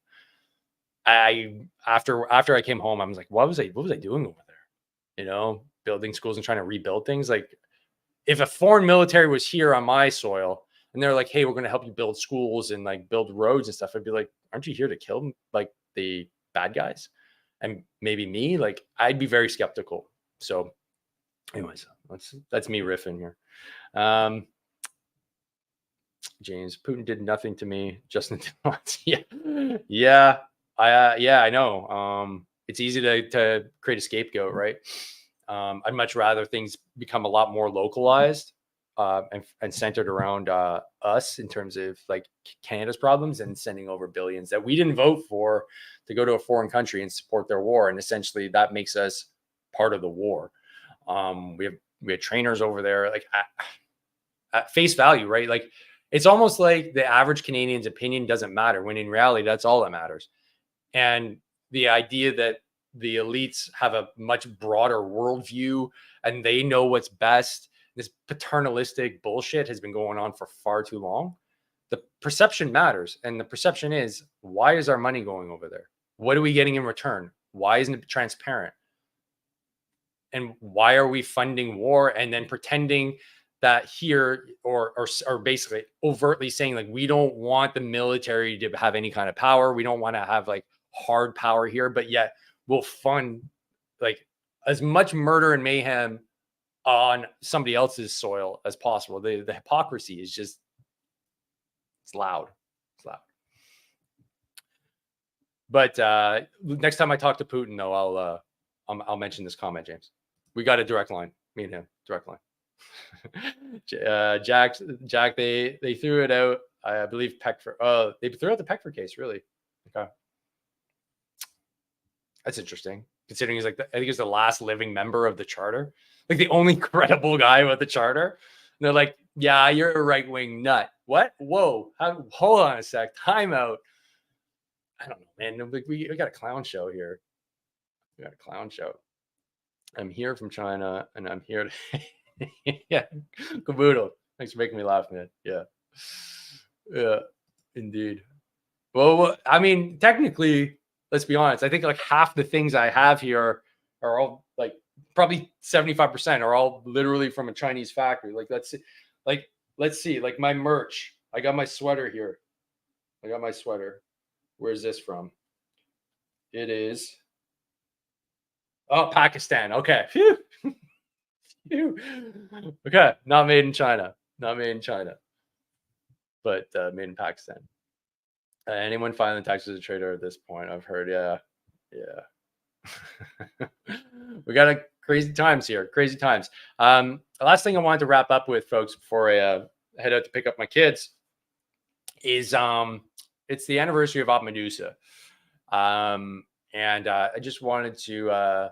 After I came home, I was like, what was I doing over there? You know, building schools and trying to rebuild things. Like, if a foreign military was here on my soil and they're like, hey, we're going to help you build schools and like build roads and stuff, I'd be like, aren't you here to kill them, like the bad guys? And maybe me, like, I'd be very skeptical. So anyways, that's me riffing here. James, Putin did nothing to me. Justin did. Yeah. I know. It's easy to create a scapegoat, right? I'd much rather things become a lot more localized and centered around us in terms of like Canada's problems and sending over billions that we didn't vote for to go to a foreign country and support their war. And essentially that makes us part of the war. We have trainers over there, like at face value, right? Like, it's almost like the average Canadian's opinion doesn't matter, when in reality, that's all that matters. And the idea that the elites have a much broader worldview and they know what's best, this paternalistic bullshit has been going on for far too long. The perception matters. And the perception is, why is our money going over there? What are we getting in return? Why isn't it transparent? And why are we funding war and then pretending that here, or basically overtly saying like, we don't want the military to have any kind of power. We don't want to have like hard power here, but yet we'll fund like as much murder and mayhem on somebody else's soil as possible. The hypocrisy is just, it's loud. It's loud. But next time I talk to Putin, though, I'll mention this comment, James. We got a direct line, me and him, direct line. Jack, they threw it out. I believe Peckford. Oh, they threw out the Peckford case, really? Okay, that's interesting. Considering he's like, I think he's the last living member of the charter, like the only credible guy with the charter. And they're like, yeah, you're a right wing nut. What? Whoa! Hold on a sec. Time out. I don't know, man. We got a clown show here. We got a clown show. I'm here from China, and I'm here to. Yeah, Caboodle. Thanks for making me laugh, man. Yeah, indeed. Well, I mean, technically, let's be honest. I think like half the things I have here are all like probably 75% are all literally from a Chinese factory. Like, let's see. Like my merch. I got my sweater here. I got my sweater. Where's this from? It is. Oh, Pakistan. Okay. Phew. Okay, not made in China, but made in Pakistan. Anyone filing taxes as a trader at this point? I've heard, yeah. We got crazy times here, crazy times. The last thing I wanted to wrap up with, folks, before I head out to pick up my kids, is it's the anniversary of Op Medusa, and I just wanted to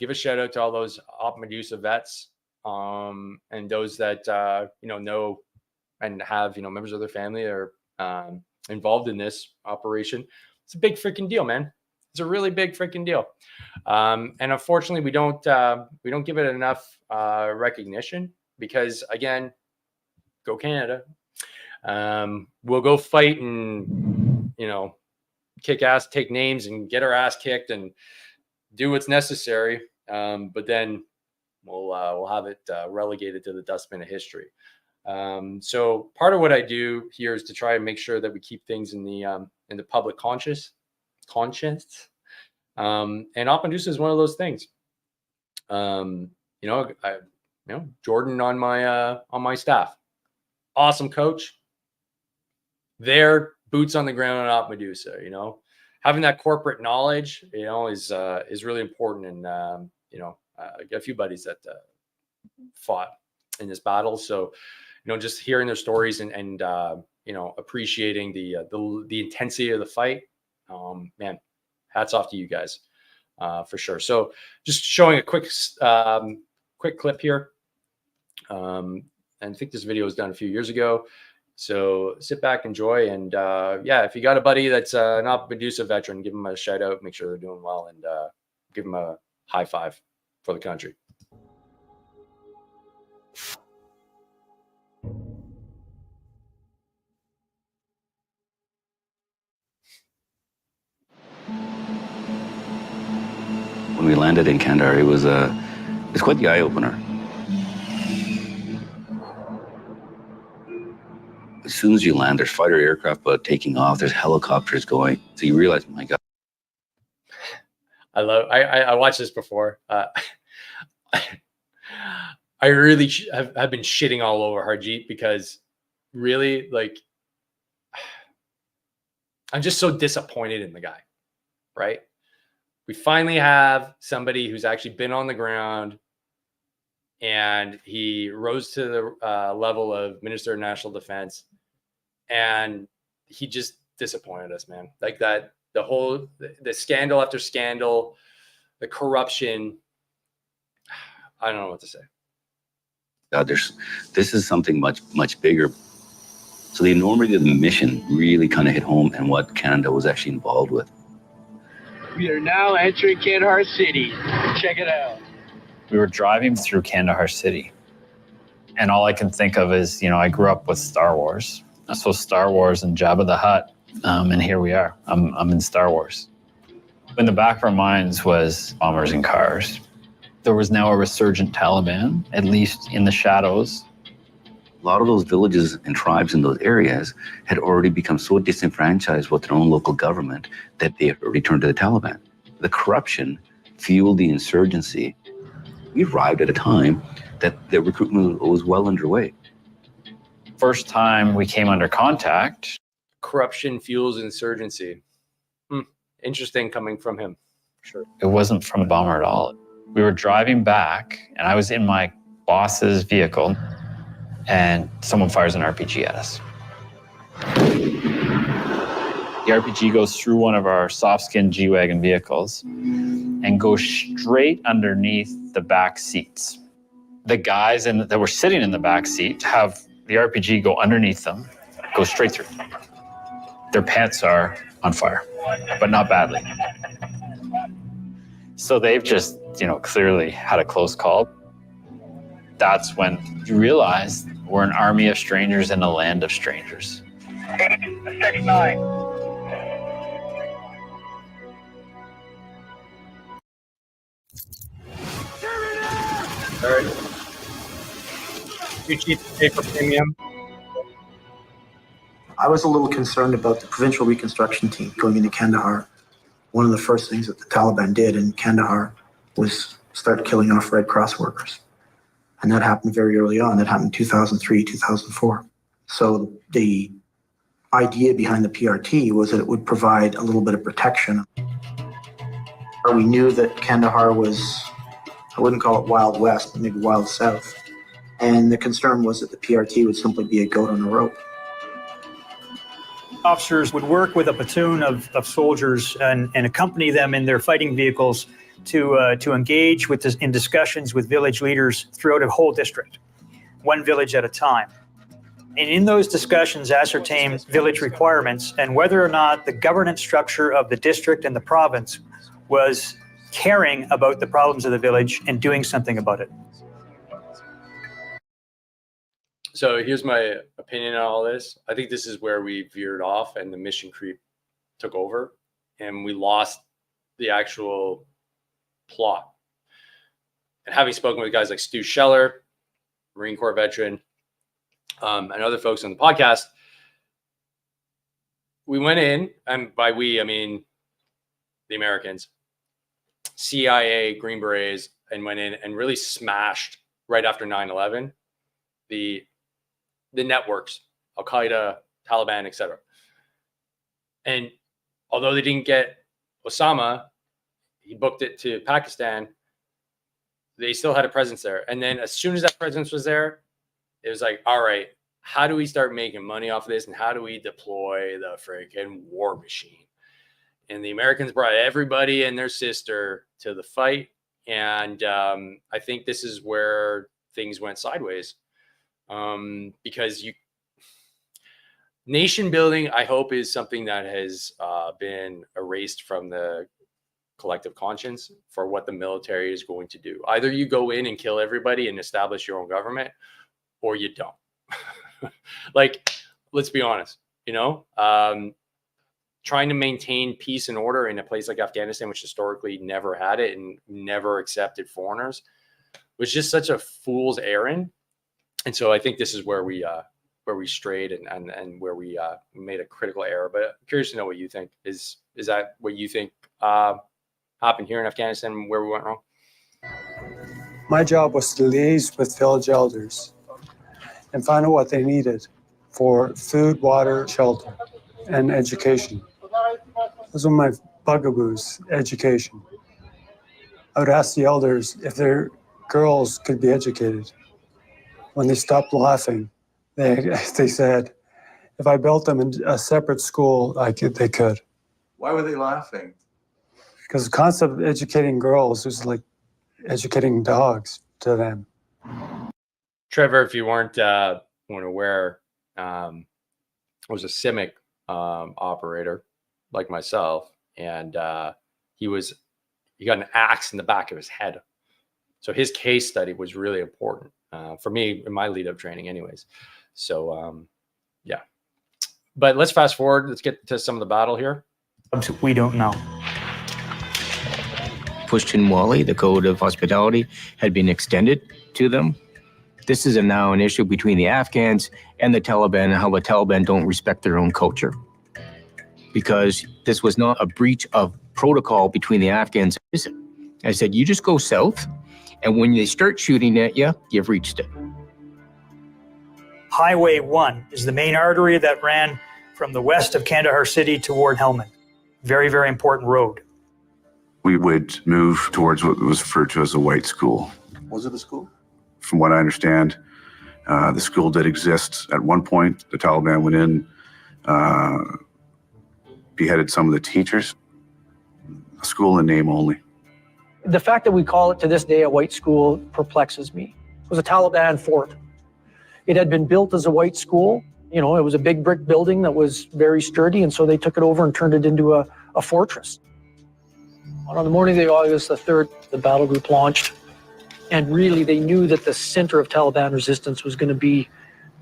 give a shout out to all those Op Medusa vets, and those that know and have members of their family are involved in this operation. It's a big freaking deal, man. It's a really big freaking deal. And unfortunately, we don't give it enough recognition because, again, go Canada. We'll go fight and, kick ass, take names and get our ass kicked and do what's necessary. But then we'll have it relegated to the dustbin of history. So part of what I do here is to try and make sure that we keep things in the public conscience. And Apendusa is one of those things. Jordan on my staff, awesome coach. Their boots on the ground on Apendusa. Having that corporate knowledge, is really important. And I got a few buddies that fought in this battle, so just hearing their stories and appreciating the intensity of the fight, man, hats off to you guys for sure. So just showing a quick clip here. And I think this video was done a few years ago. So sit back, enjoy, and if you got a buddy that's an Apendusa veteran, give them a shout out, make sure they're doing well, and give them a high five for the country. When we landed in Kandahar, it's quite the eye opener. As soon as you land, there's fighter aircraft taking off, there's helicopters going. So you realize, my God. I watched this before. I really have been shitting all over Harjeet because really, I'm just so disappointed in the guy, right? We finally have somebody who's actually been on the ground, and he rose to the level of Minister of National Defense, and he just disappointed us, man. Like that, the scandal after scandal, the corruption. I don't know what to say. This is something much, much bigger. So the enormity of the mission really kind of hit home and what Canada was actually involved with. We are now entering Kandahar City. Check it out. We were driving through Kandahar City, and all I can think of is, I grew up with Star Wars. So Star Wars and Jabba the Hutt, and here we are. I'm in Star Wars. In the back of our minds was bombers and cars. There was now a resurgent Taliban, at least in the shadows. A lot of those villages and tribes in those areas had already become so disenfranchised with their own local government that they had already turned to the Taliban. The corruption fueled the insurgency. We arrived at a time that the recruitment was well underway. First time we came under contact. Corruption fuels insurgency. Interesting coming from him. Sure. It wasn't from a bomber at all. We were driving back, and I was in my boss's vehicle, and someone fires an RPG at us. The RPG goes through one of our soft-skin G-Wagon vehicles and goes straight underneath the back seats. The guys that were sitting in the back seat have the RPG go underneath them, go straight through. Their pants are on fire, but not badly. So they've just, clearly had a close call. That's when you realize we're an army of strangers in a land of strangers. 6-9. All right. Too cheap to pay for premium. I was a little concerned about the provincial reconstruction team going into Kandahar. One of the first things that the Taliban did in Kandahar was start killing off Red Cross workers. And that happened very early on. That happened in 2003, 2004. So the idea behind the PRT was that it would provide a little bit of protection. We knew that Kandahar was, I wouldn't call it Wild West, but maybe Wild South. And the concern was that the PRT would simply be a goat on a rope. Officers would work with a platoon of soldiers and accompany them in their fighting vehicles to engage in discussions with village leaders throughout a whole district, one village at a time. and in those discussions ascertain village requirements and whether or not the governance structure of the district and the province was caring about the problems of the village and doing something about it. So here's my opinion on all this. I think this is where we veered off and the mission creep took over and we lost the actual plot. And having spoken with guys like Stu Scheller, Marine Corps veteran, and other folks on the podcast, we went in, and by we, I mean the Americans, CIA, Green Berets, and went in and really smashed right after 9/11 the networks, Al-Qaeda, Taliban, etc. And although they didn't get Osama, he booked it to Pakistan, they still had a presence there. And then as soon as that presence was there, it was like, all right, how do we start making money off of this? And how do we deploy the freaking war machine? And the Americans brought everybody and their sister to the fight. And I think this is where things went sideways. Because nation building, I hope, is something that has been erased from the collective conscience for what the military is going to do. Either you go in and kill everybody and establish your own government, or you don't. Like, let's be honest, trying to maintain peace and order in a place like Afghanistan, which historically never had it and never accepted foreigners, was just such a fool's errand. And so I think this is where we strayed and where we made a critical error. But I'm curious to know what you think. Is that what you think happened here in Afghanistan, where we went wrong? My job was to liaise with village elders and find out what they needed for food, water, shelter, and education. Those were my bugaboos, education. I would ask the elders if their girls could be educated. When they stopped laughing, they said, if I built them in a separate school, they could. Why were they laughing? Because the concept of educating girls was like educating dogs to them. Trevor, if you weren't aware, was a CIMIC operator like myself, and he got an axe in the back of his head. So his case study was really important for me in my lead-up training anyways. So, yeah. But let's fast forward. Let's get to some of the battle here. We don't know. Pushtin-Wali, the code of hospitality, had been extended to them. This is now an issue between the Afghans and the Taliban, and how the Taliban don't respect their own culture. Because this was not a breach of protocol between the Afghans. I said, you just go south, and when they start shooting at you, you've reached it. Highway 1 is the main artery that ran from the west of Kandahar city toward Helmand. Very, very important road. We would move towards what was referred to as a white school. Was it a school? From what I understand, the school did exist at one point. The Taliban went in, beheaded some of the teachers. A school in name only. The fact that we call it to this day a white school perplexes me. It was a Taliban fort. It had been built as a white school. It was a big brick building that was very sturdy, and so they took it over and turned it into a fortress. On the morning of August the 3rd, the battle group launched, and really they knew that the center of Taliban resistance was going to be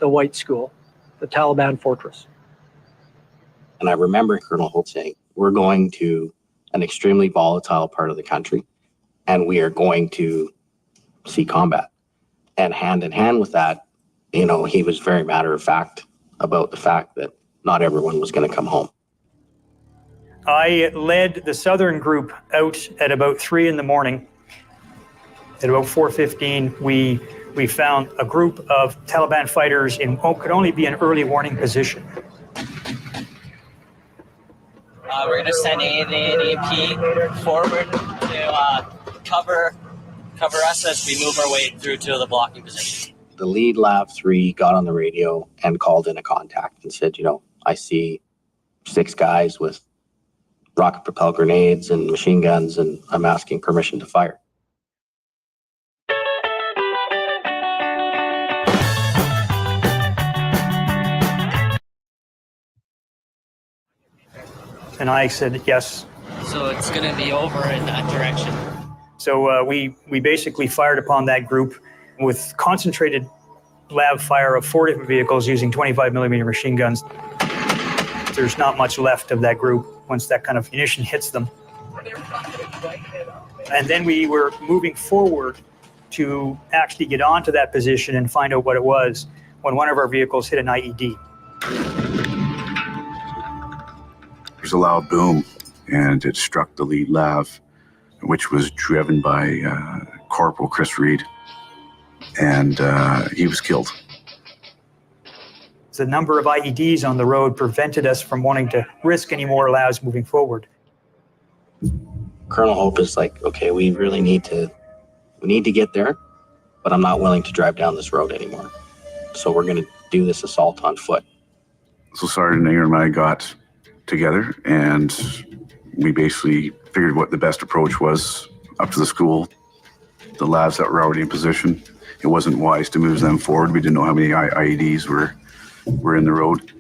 the white school, the Taliban fortress. And I remember Colonel Hope saying, we're going to an extremely volatile part of the country, and we are going to see combat. And hand in hand with that, he was very matter of fact about the fact that not everyone was going to come home. I led the southern group out at about 3 in the morning. At about 4:15, we found a group of Taliban fighters in what could only be an early warning position. We're going to send A and AEP forward to cover us as we move our way through to the blocking position. The lead Lav 3 got on the radio and called in a contact and said, I see 6 guys with rocket propelled grenades and machine guns, and I'm asking permission to fire. And I said, yes. So it's going to be over in that direction. So we basically fired upon that group with concentrated lab fire of 4 different vehicles using 25 millimeter machine guns. There's not much left of that group once that kind of munition hits them. And then we were moving forward to actually get onto that position and find out what it was when one of our vehicles hit an IED. There's a loud boom, and it struck the lead lav, which was driven by Corporal Chris Reed, and he was killed. The number of IEDs on the road prevented us from wanting to risk any more lavs moving forward. Colonel Hope is like, okay, we need to get there, but I'm not willing to drive down this road anymore. So we're going to do this assault on foot. So Sergeant Ingram and I got together, and we basically figured what the best approach was up to the school. The lavs that were already in position, it wasn't wise to move them forward. We didn't know how many IEDs were in the road.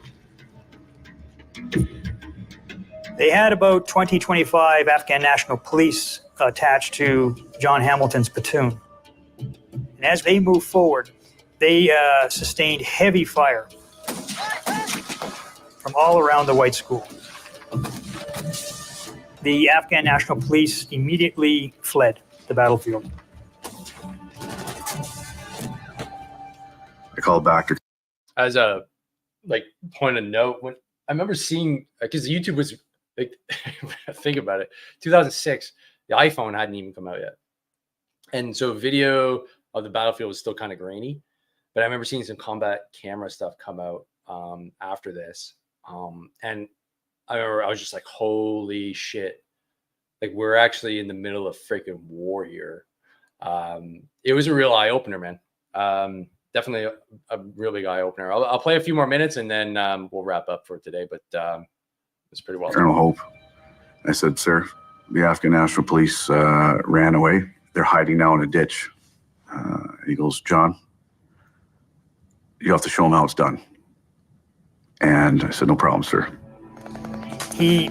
They had about 20, 25 Afghan National Police attached to John Hamilton's platoon. And as they moved forward, they sustained heavy fire from all around the White School. The Afghan National Police immediately fled the battlefield. I called back to... As a point of note, when I remember seeing, because YouTube was like, think about it, 2006, the iPhone hadn't even come out yet, and so video of the battlefield was still kind of grainy. But I remember seeing some combat camera stuff come out after this, and I remember I was just like, holy shit, like we're actually in the middle of freaking war here. It was a real eye opener, man. Definitely a real big eye opener. I'll play a few more minutes and then we'll wrap up for today. But it's pretty well. Colonel Hope, I said, sir, the Afghan National Police ran away. They're hiding now in a ditch. He goes, John, you have to show them how it's done. And I said, no problem, sir. He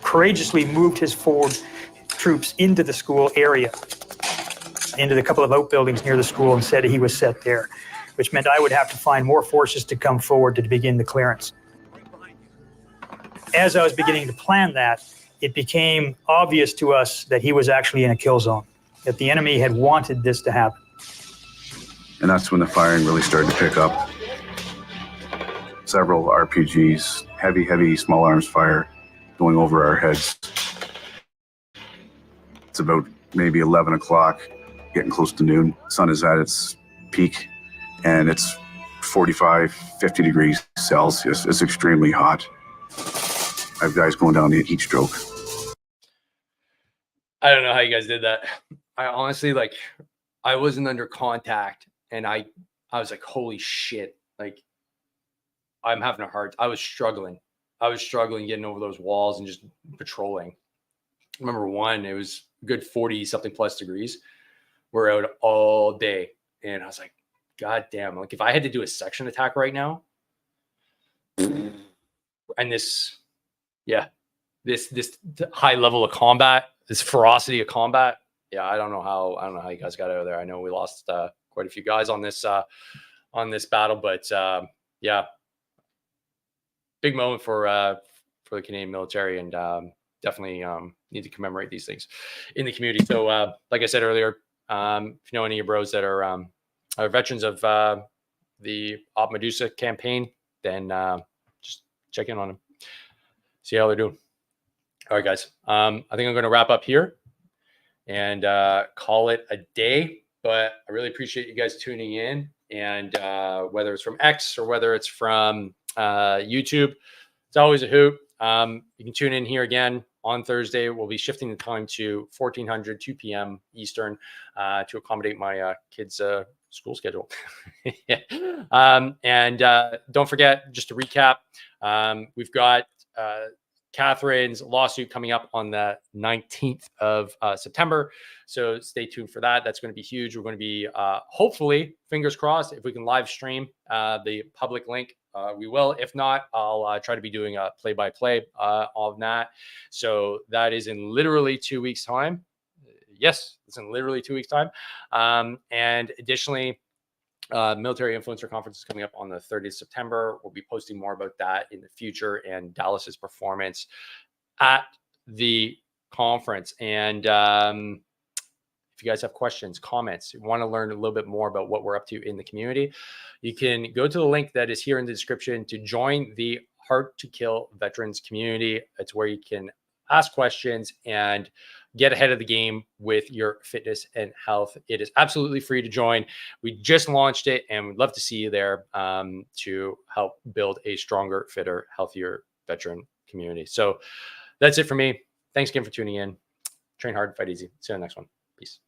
courageously moved his forward troops into the school area, into the couple of outbuildings near the school, and said he was set there, which meant I would have to find more forces to come forward to begin the clearance. As I was beginning to plan that, it became obvious to us that he was actually in a kill zone, that the enemy had wanted this to happen. And that's when the firing really started to pick up. Several RPGs, heavy small arms fire going over our heads. It's about maybe 11 o'clock, getting close to noon. Sun is at its peak, and it's 45, 50 degrees Celsius. It's extremely hot. I have guys going down the heat stroke. I don't know how you guys did that. I honestly, I wasn't under contact, and I was like, holy shit, like I'm having a hard. I was struggling getting over those walls and just patrolling. I remember one, it was a good 40 something plus degrees. We're out all day, and I was like, God damn, like if I had to do a section attack right now, and this high level of combat, this ferocity of combat, I don't know how you guys got out of there. I know we lost quite a few guys on this battle, but big moment for the Canadian military, and definitely need to commemorate these things in the community. So like I said earlier, if you know any of your bros that are veterans of the Op Medusa campaign, then just check in on them, see how they're doing. All right, guys. I think I'm going to wrap up here and call it a day. But I really appreciate you guys tuning in, and whether it's from X or whether it's from YouTube, it's always a hoot. You can tune in here again on Thursday. We'll be shifting the time to 1400, 2 p.m. Eastern to accommodate my kids' school schedule. And don't forget, just to recap, we've got Catherine's lawsuit coming up on the 19th of September. So stay tuned for that. That's going to be huge. We're going to be hopefully, fingers crossed, if we can live stream the public link we will. If not, I'll try to be doing a play-by-play of that. So that is in literally 2 weeks' time. Yes, it's in literally 2 weeks' time. And additionally, Military Influencer Conference is coming up on the 30th of September. We'll be posting more about that in the future and Dallas's performance at the conference. And if you guys have questions, comments, you want to learn a little bit more about what we're up to in the community, you can go to the link that is here in the description to join the Hard to Kill Veterans community. It's where you can ask questions and get ahead of the game with your fitness and health. It is absolutely free to join. We just launched it and we'd love to see you there to help build a stronger, fitter, healthier veteran community. So that's it for me. Thanks again for tuning in. Train hard, fight easy. See you on the next one. Peace.